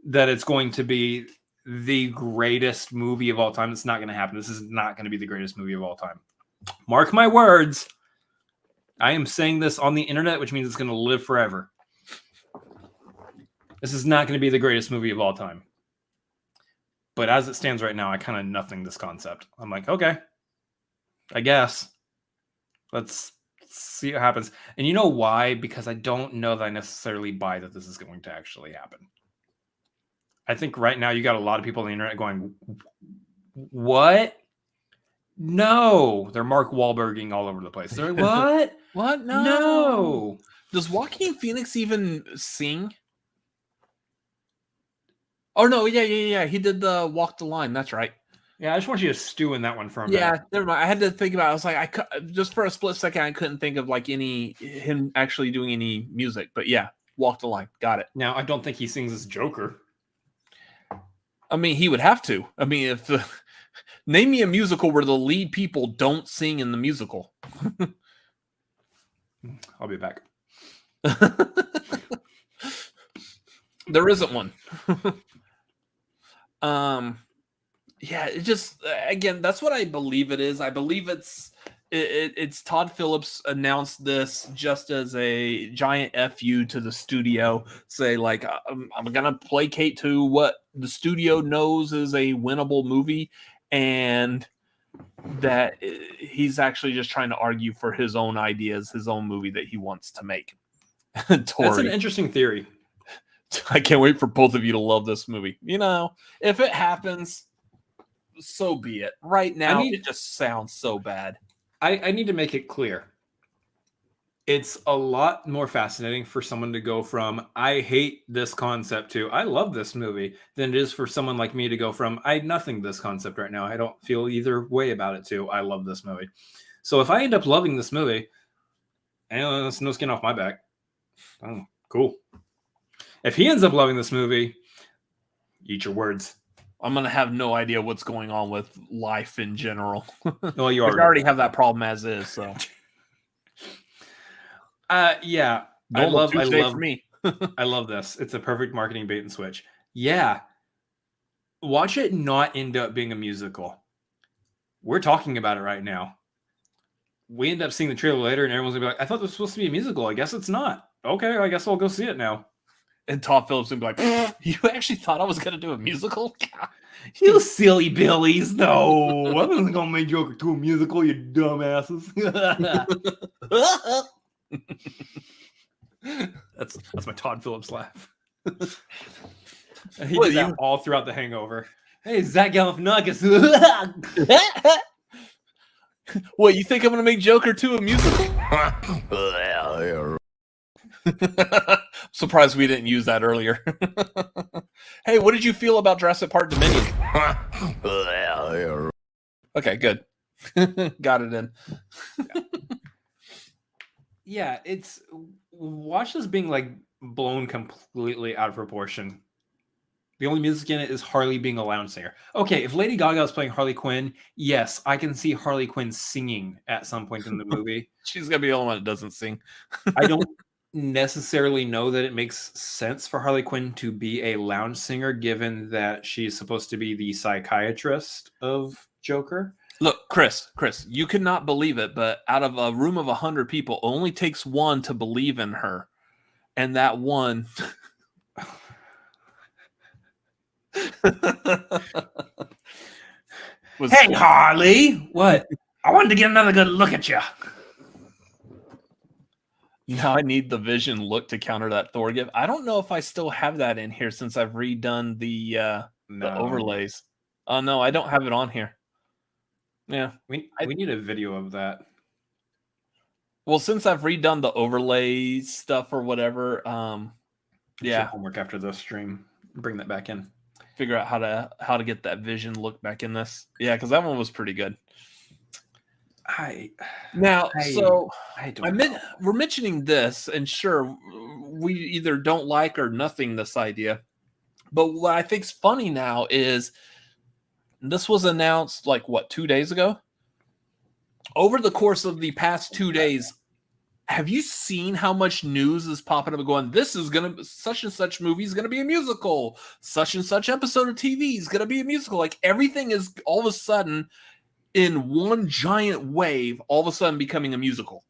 Speaker 2: That it's going to be the greatest movie of all time. It's not going to happen. This is not going to be the greatest movie of all time. Mark my words. I am saying this on the internet, which means it's going to live forever. This is not going to be the greatest movie of all time. But as it stands right now, I kind of nothing this concept. I'm like, okay, I guess. Let's see what happens. And you know why? Because I don't know that I necessarily buy that this is going to actually happen. I think right now you got a lot of people on the internet going, what? No. They're Mark Wahlberging all over the place. They're like, what?
Speaker 1: What? No. Does Joaquin Phoenix even sing? Oh, no. Yeah. He did the Walk the Line. That's right.
Speaker 2: Yeah, I just want you to stew in that one for a minute.
Speaker 1: Yeah, never mind. I had to think about it. I was like, just for a split second, I couldn't think of like him actually doing any music. But yeah, Walk the Line. Got it.
Speaker 2: Now, I don't think he sings as Joker.
Speaker 1: I mean, he would have to. I mean, if name me a musical where the lead people don't sing in the musical.
Speaker 2: I'll be back.
Speaker 1: There isn't one. Yeah, it just, again, that's what I believe it is. I believe it's Todd Phillips announced this just as a giant FU to the studio. Say, like, I'm going to placate to what the studio knows is a winnable movie, and that he's actually just trying to argue for his own ideas, his own movie that he wants to make.
Speaker 2: That's an interesting theory.
Speaker 1: I can't wait for both of you to love this movie. You know, if it happens, so be it. Right now, it just sounds so bad.
Speaker 2: I need to make it clear. It's a lot more fascinating for someone to go from, I hate this concept, to, I love this movie, than it is for someone like me to go from, I nothing this concept right now. I don't feel either way about it, to, I love this movie. So if I end up loving this movie, that's no skin off my back. Oh, cool. If he ends up loving this movie, eat your words.
Speaker 1: I'm gonna have no idea what's going on with life in general.
Speaker 2: Well, you
Speaker 1: I already have that problem as is. So,
Speaker 2: yeah,
Speaker 1: normal Tuesday for me.
Speaker 2: I love this. It's a perfect marketing bait and switch. Yeah, watch it not end up being a musical. We're talking about it right now. We end up seeing the trailer later, and everyone's gonna be like, "I thought this was supposed to be a musical. I guess it's not." Okay, I guess I'll go see it now.
Speaker 1: And Todd Phillips would be like, "You actually thought I was gonna do a musical?
Speaker 2: You silly billies! No, I wasn't gonna make Joker 2 a musical. You dumbasses." That's my Todd Phillips laugh. He did that all throughout The Hangover. Hey, Zach Galifianakis.
Speaker 1: What, you think I'm gonna make Joker 2 a musical? Surprised we didn't use that earlier. Hey, what did you feel about Jurassic Park Dominion? Okay, good. Got it in.
Speaker 2: Yeah, it's watch this being like blown completely out of proportion. The only music in it is Harley being a lounge singer. Okay, if Lady Gaga is playing Harley Quinn, yes, I can see Harley Quinn singing at some point in the movie.
Speaker 1: She's gonna be the only one that doesn't sing.
Speaker 2: I don't necessarily know that it makes sense for Harley Quinn to be a lounge singer, given that she's supposed to be the psychiatrist of Joker.
Speaker 1: Look, Chris, you cannot believe it, but out of a room of 100 people, only takes one to believe in her, and that one.
Speaker 2: Hey, Harley! What? I wanted to get another good look at you.
Speaker 1: Now I need the Vision look to counter that Thor gift. I don't know if I still have that in here since I've redone the overlays. Oh no, I don't have it on here. Yeah,
Speaker 2: we need a video of that.
Speaker 1: Well, since I've redone the overlay stuff or whatever, yeah,
Speaker 2: homework after the stream. Bring that back in.
Speaker 1: Figure out how to get that Vision look back in this. Yeah, because that one was pretty good. We're mentioning this, and sure, we either don't like or nothing this idea. But what I think's funny now is this was announced 2 days ago. Over the course of the past 2 days, have you seen how much news is popping up and going, this is gonna such and such movie is gonna be a musical, such and such episode of TV is gonna be a musical? Like everything is all of a sudden in one giant wave, all of a sudden becoming a musical.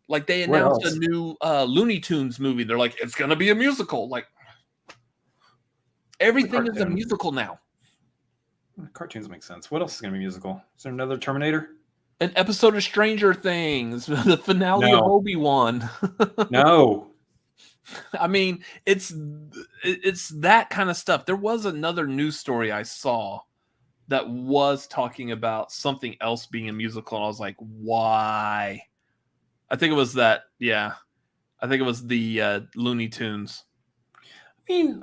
Speaker 1: Like they announced a new Looney Tunes movie. They're like, it's gonna be a musical. Like everything is a musical now.
Speaker 2: Cartoons make sense. What else is gonna be musical? Is there another Terminator?
Speaker 1: An episode of Stranger Things, the finale of Obi-Wan.
Speaker 2: No.
Speaker 1: I mean, it's that kind of stuff. There was another news story I saw that was talking about something else being a musical, and I was like, why? I think it was that, yeah. I think it was the Looney Tunes.
Speaker 2: I mean,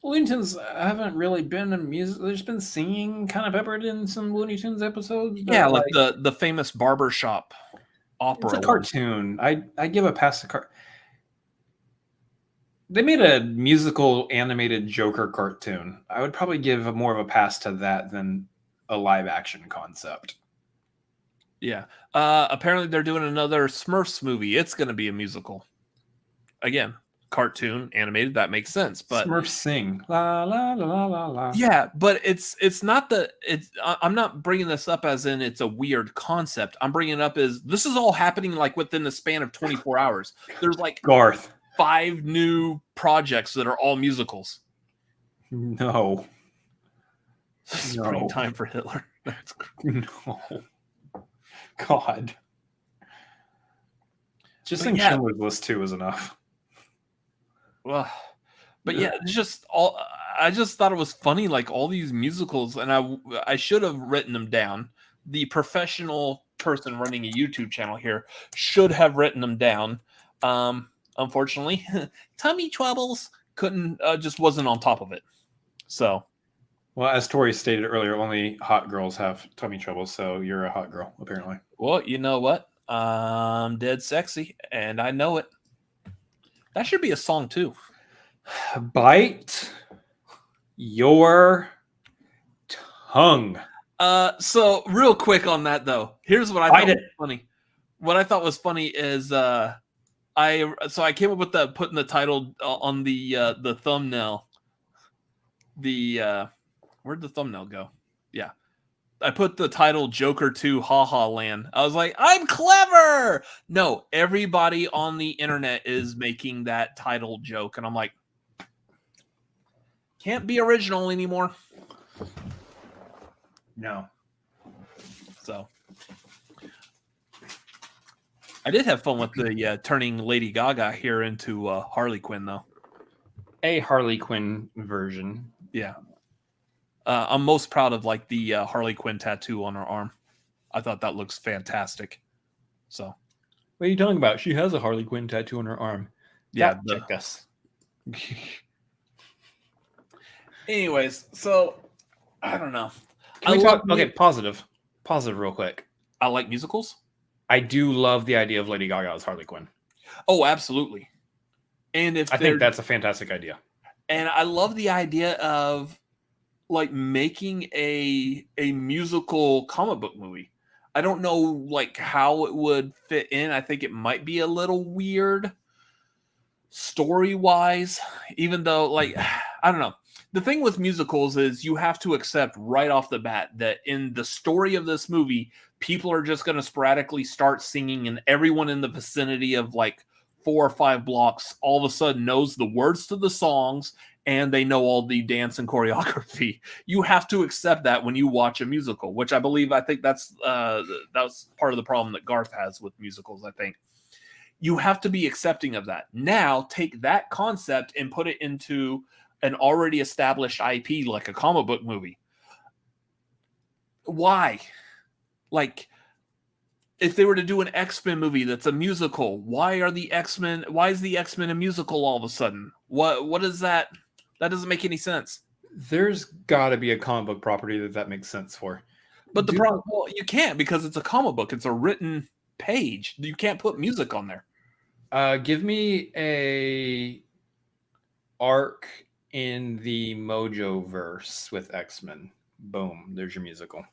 Speaker 2: Looney Tunes haven't really been a music. There's been singing kind of peppered in some Looney Tunes episodes.
Speaker 1: Yeah, like the famous barbershop opera.
Speaker 2: It's a cartoon. I give a pass to They made a musical animated Joker cartoon. I would probably give more of a pass to that than a live action concept.
Speaker 1: Yeah. Apparently they're doing another Smurfs movie. It's going to be a musical. Again, cartoon animated, that makes sense, but
Speaker 2: Smurfs sing la la la la la.
Speaker 1: Yeah, but it's not I'm not bringing this up as in it's a weird concept. I'm bringing it up as this is all happening within the span of 24 hours. There's
Speaker 2: Garth
Speaker 1: 5 new projects that are all musicals.
Speaker 2: No.
Speaker 1: Springtime for Hitler.
Speaker 2: No. God. Just think Schindler's List 2 is enough.
Speaker 1: Well, but yeah, it's just all. I just thought it was funny, all these musicals, and I should have written them down. The professional person running a YouTube channel here should have written them down. Unfortunately, tummy troubles just wasn't on top of it. So,
Speaker 2: well, as Tori stated earlier, only hot girls have tummy troubles. So you're a hot girl, apparently.
Speaker 1: Well, you know what? I'm dead sexy, and I know it. That should be a song too.
Speaker 2: Bite your tongue.
Speaker 1: So real quick on that though, here's what I thought was funny. What I thought was funny is I came up with putting the title on the thumbnail. Where'd the thumbnail go? Yeah. I put the title Joker 2 Ha Ha Land. I was like, I'm clever. No, everybody on the internet is making that title joke. And I'm like, can't be original anymore.
Speaker 2: No.
Speaker 1: So I did have fun with the turning Lady Gaga here into Harley Quinn, though.
Speaker 2: A Harley Quinn version.
Speaker 1: Yeah. I'm most proud of like the Harley Quinn tattoo on her arm. I thought that looks fantastic. So,
Speaker 2: what are you talking about? She has a Harley Quinn tattoo on her arm.
Speaker 1: Yeah,
Speaker 2: check us.
Speaker 1: Anyways, so I don't know.
Speaker 2: Okay, positive real quick.
Speaker 1: I like musicals.
Speaker 2: I do love the idea of Lady Gaga as Harley Quinn.
Speaker 1: Oh, absolutely. And I
Speaker 2: think that's a fantastic idea.
Speaker 1: And I love the idea of like making a musical comic book movie. I don't know like how it would fit in. I think it might be a little weird story-wise, even though like I don't know. The thing with musicals is you have to accept right off the bat that in the story of this movie, people are just going to sporadically start singing, and everyone in the vicinity of like 4 or 5 blocks all of a sudden knows the words to the songs and they know all the dance and choreography. You have to accept that when you watch a musical, which I think that's part of the problem that Garth has with musicals, I think. You have to be accepting of that. Now, take that concept and put it into an already established IP like a comic book movie. Why? Like, if they were to do an X-Men movie that's a musical, why is the X-Men a musical all of a sudden? What is that? That doesn't make any sense.
Speaker 2: There's got to be a comic book property that makes sense for.
Speaker 1: But the problem, you can't, because it's a comic book. It's a written page. You can't put music on there.
Speaker 2: Give me a arc in the Mojo verse with X-Men. Boom, there's your musical.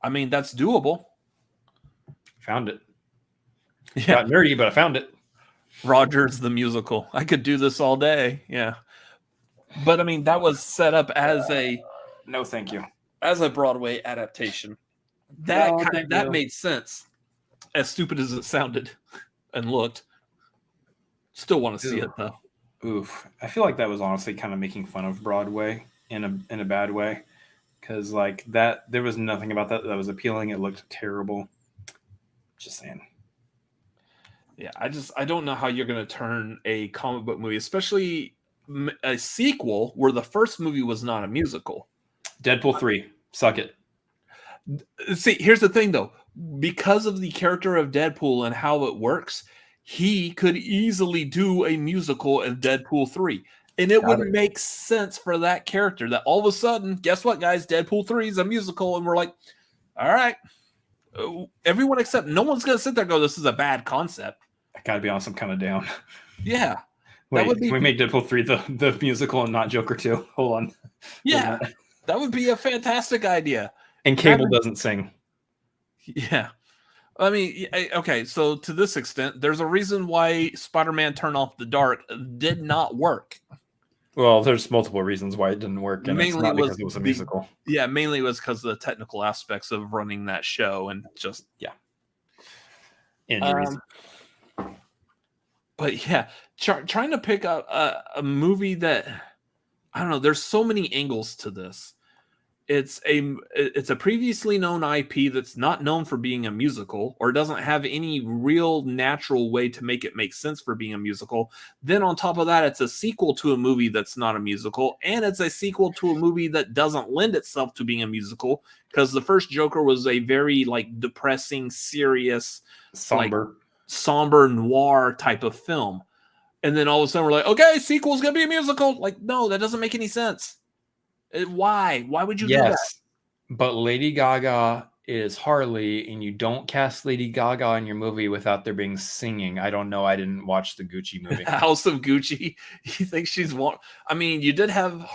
Speaker 1: I mean, that's doable.
Speaker 2: Found it.
Speaker 1: Yeah.
Speaker 2: Got nerdy, but I found it.
Speaker 1: Rogers the musical. I could do this all day. Yeah. But I mean, that was set up as
Speaker 2: no, thank you.
Speaker 1: As a Broadway adaptation. That made sense. As stupid as it sounded and looked. Still want to see it though.
Speaker 2: Oof. I feel like that was honestly kind of making fun of Broadway in a bad way. Because like that, there was nothing about that was appealing. It looked terrible. Just saying.
Speaker 1: Yeah, I don't know how you're going to turn a comic book movie, especially a sequel where the first movie was not a musical.
Speaker 2: Deadpool 3. Suck it.
Speaker 1: See, here's the thing though. Because of the character of Deadpool and how it works, he could easily do a musical in Deadpool 3. And it would make sense for that character that all of a sudden, guess what, guys? Deadpool 3 is a musical. And we're like, all right. Everyone except no one's going to sit there and go, this is a bad concept.
Speaker 2: I got to be honest, I'm kind of down.
Speaker 1: Yeah.
Speaker 2: Wait, can we make Deadpool 3 the musical and not Joker 2? Hold on.
Speaker 1: Yeah. That would be a fantastic idea.
Speaker 2: And Cable doesn't sing.
Speaker 1: Yeah. I mean, okay, so to this extent, there's a reason why Spider-Man Turn Off the Dark did not work.
Speaker 2: Well, there's multiple reasons why it didn't work, and mainly it's not because it was a musical.
Speaker 1: Yeah, mainly it was because of the technical aspects of running that show and just But yeah, trying to pick up a movie that I don't know. There's so many angles to this. It's a previously known IP that's not known for being a musical or doesn't have any real natural way to make it make sense for being a musical. Then on top of that, it's a sequel to a movie that's not a musical, and it's a sequel to a movie that doesn't lend itself to being a musical because the first Joker was a very like depressing, serious, somber noir type of film. And then all of a sudden we're like, okay, sequel's going to be a musical. Like, no, that doesn't make any sense. Why? Why would you do that?
Speaker 2: But Lady Gaga is Harley and you don't cast Lady Gaga in your movie without there being singing, I don't know. I didn't watch the Gucci movie.
Speaker 1: House of Gucci. You think she's one? I mean, you did have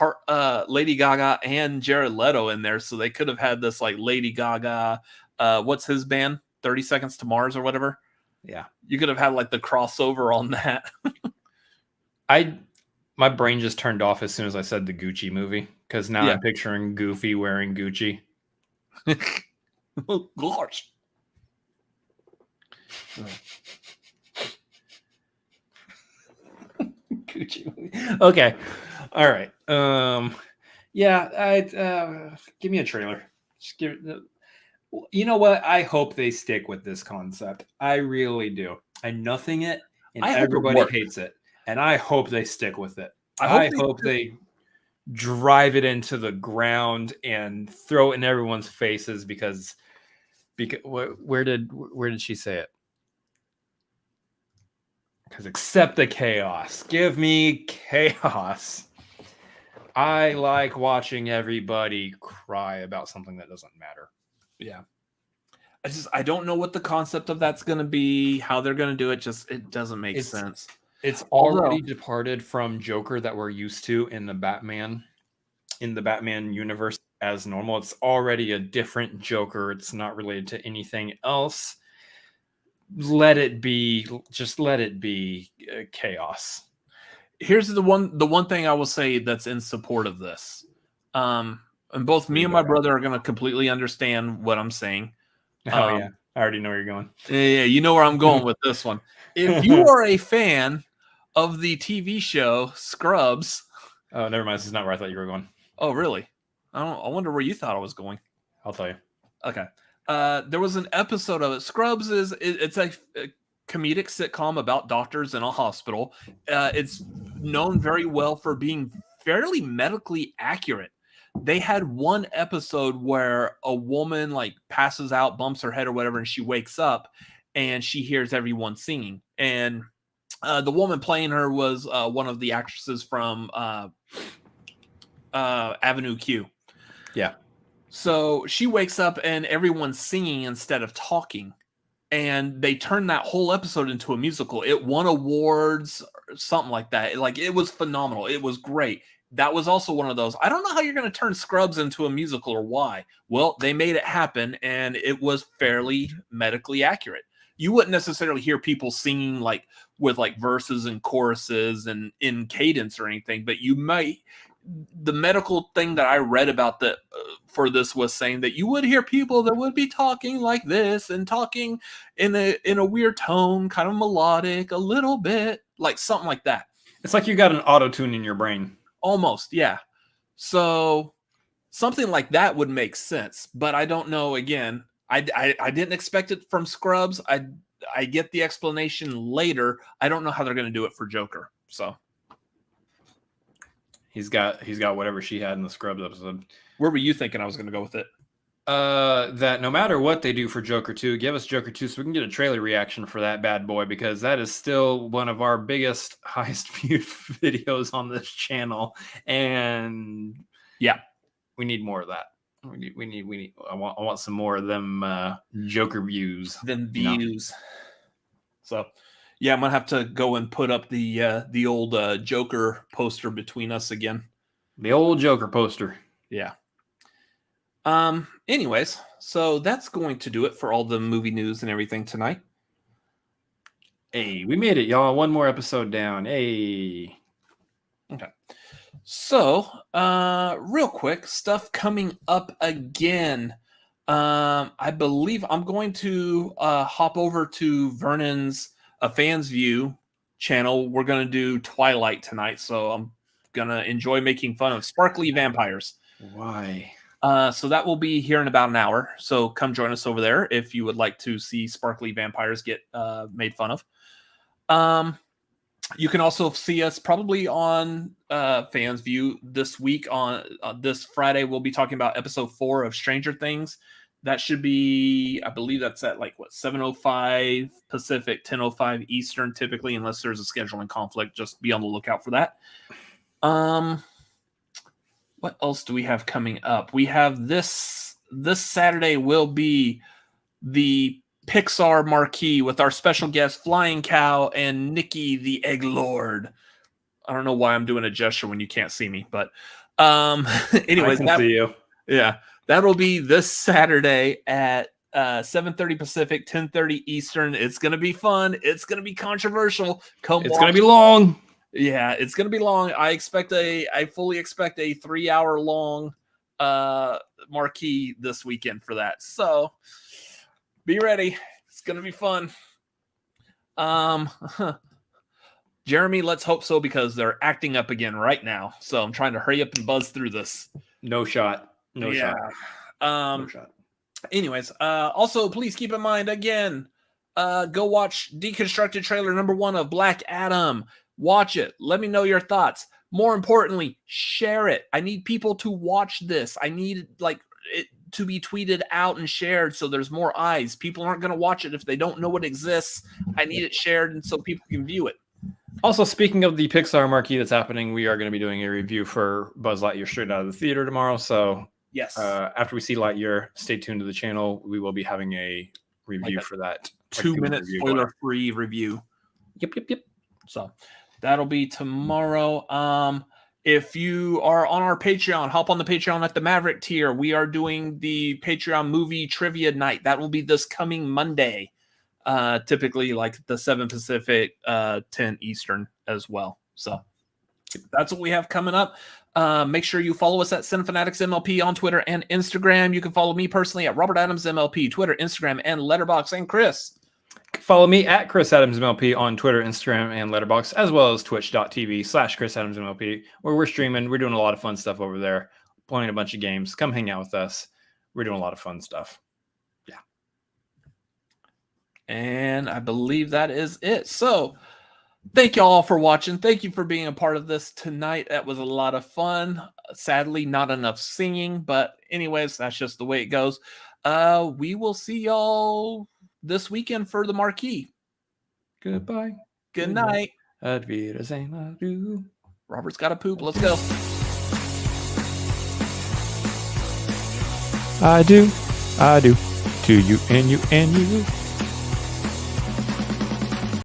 Speaker 1: Lady Gaga and Jared Leto in there, so they could have had this like Lady Gaga. What's his band? 30 Seconds to Mars or whatever.
Speaker 2: Yeah,
Speaker 1: you could have had like the crossover on that.
Speaker 2: My brain just turned off as soon as I said the Gucci movie because now I'm picturing Goofy wearing Gucci.
Speaker 1: Oh, gosh.
Speaker 2: Gucci. Okay. All right. Yeah, give me a trailer. Just give it. You know what? I hope they stick with this concept. I really do. I'm nothing it, and everybody hates it. And I hope they stick with it. I hope they drive it into the ground and throw it in everyone's faces because where did she say it? Because accept the chaos. Give me chaos. I like watching everybody cry about something that doesn't matter.
Speaker 1: Yeah. I don't know what the concept of that's going to be, how they're going to do it. It doesn't make sense.
Speaker 2: It's already departed from Joker that we're used to in the Batman universe as normal. It's already a different Joker. It's not related to anything else. Let it be chaos.
Speaker 1: Here's the one thing I will say that's in support of this. And both me and my brother are going to completely understand what I'm saying.
Speaker 2: Oh, yeah. I already know where you're going.
Speaker 1: Yeah, you know where I'm going with this one. If you are a fan of the TV show Scrubs.
Speaker 2: Oh, never mind. This is not where I thought you were going.
Speaker 1: Oh, really? I wonder where you thought I was going.
Speaker 2: I'll tell you.
Speaker 1: Okay. There was an episode of it. Scrubs it's a comedic sitcom about doctors in a hospital. It's known very well for being fairly medically accurate. They had one episode where a woman like passes out, bumps her head or whatever, and she wakes up and she hears everyone singing. And the woman playing her was one of the actresses from Avenue Q.
Speaker 2: Yeah.
Speaker 1: So she wakes up and everyone's singing instead of talking. And they turned that whole episode into a musical. It won awards, something like that. It was phenomenal. It was great. That was also one of those. I don't know how you're going to turn Scrubs into a musical or why. Well, they made it happen, and it was fairly medically accurate. You wouldn't necessarily hear people singing like with like verses and choruses and in cadence or anything, but you might. The medical thing that I read about that for this was saying that you would hear people that would be talking like this and talking in a weird tone, kind of melodic, a little bit like something like that.
Speaker 2: It's like you got an auto-tune in your brain.
Speaker 1: Almost, yeah. So something like that would make sense, but I don't know. Again, I didn't expect it from Scrubs. I get the explanation later. I don't know how they're going to do it for Joker. So
Speaker 2: he's got whatever she had in the Scrubs episode.
Speaker 1: Where were you thinking I was going to go with it?
Speaker 2: That no matter what they do for Joker 2, give us Joker 2 so we can get a trailer reaction for that bad boy, because that is still one of our biggest, highest viewed videos on this channel. And yeah, we need more of that. We need. I want some more of them Joker views.
Speaker 1: So yeah, I'm gonna have to go and put up the old Joker poster between us again.
Speaker 2: The old Joker poster.
Speaker 1: Yeah. Anyways, so that's going to do it for all the movie news and everything tonight.
Speaker 2: Hey, we made it, y'all. One more episode down. Hey.
Speaker 1: Okay. So, real quick, stuff coming up again. I believe I'm going to hop over to Vernon's A Fan's View channel. We're going to do Twilight tonight, so I'm going to enjoy making fun of sparkly vampires.
Speaker 2: Why?
Speaker 1: So that will be here in about an hour. So come join us over there if you would like to see sparkly vampires get made fun of. You can also see us probably on Fans View this week. On this Friday, we'll be talking about episode 4 of Stranger Things. That should be, I believe that's at 7:05 Pacific, 10:05 Eastern, typically, unless there's a scheduling conflict. Just be on the lookout for that. What else do we have coming up? We have this this Saturday will be the Pixar marquee with our special guest Flying Cow and Nikki the Egg Lord. I don't know why I'm doing a gesture when you can't see me, but anyways,
Speaker 2: I can see you.
Speaker 1: Yeah, that'll be this Saturday at 7:30 Pacific, 10:30 Eastern. It's gonna be fun. It's gonna be controversial.
Speaker 2: It's gonna be long.
Speaker 1: Yeah, it's gonna be long. I fully expect a 3-hour long marquee this weekend for that. So be ready. It's gonna be fun. Jeremy, let's hope so, because they're acting up again right now. So I'm trying to hurry up and buzz through this.
Speaker 2: No shot. No shot.
Speaker 1: Anyways, also please keep in mind again, go watch Deconstructed trailer number 1 of Black Adam. Watch it. Let me know your thoughts. More importantly, share it. I need people to watch this. I need it to be tweeted out and shared so there's more eyes. People aren't going to watch it if they don't know it exists. I need it shared and so people can view it.
Speaker 2: Also, speaking of the Pixar marquee that's happening, we are going to be doing a review for Buzz Lightyear straight out of the theater tomorrow. So
Speaker 1: yes,
Speaker 2: after we see Lightyear, stay tuned to the channel. We will be having a review for that.
Speaker 1: 2-minute spoiler-free review.
Speaker 2: Yep.
Speaker 1: So that'll be tomorrow. If you are on our Patreon, hop on the Patreon at the Maverick tier. We are doing the Patreon movie trivia night. That will be this coming Monday. Typically like the 7 Pacific, 10 Eastern as well. So that's what we have coming up. Make sure you follow us at Cinefanatics MLP on Twitter and Instagram. You can follow me personally at Robert Adams MLP, Twitter, Instagram, and Letterboxd. And Chris,
Speaker 2: follow me at Chris Adams MLP on Twitter, Instagram, and Letterboxd, as well as twitch.tv/Chris Adams MLP, where we're streaming. We're doing a lot of fun stuff over there, playing a bunch of games. Come hang out with us. We're doing a lot of fun stuff.
Speaker 1: And I believe that is it. So thank you all for watching. Thank you for being a part of this tonight. That was a lot of fun. Sadly, not enough singing, but anyways, that's just the way it goes. We will see y'all this weekend for the marquee.
Speaker 2: Goodbye.
Speaker 1: Good night.
Speaker 2: Ad Wiedersehen. Adieu.
Speaker 1: Robert's got to poop. Let's go.
Speaker 2: I do. To you and you and you.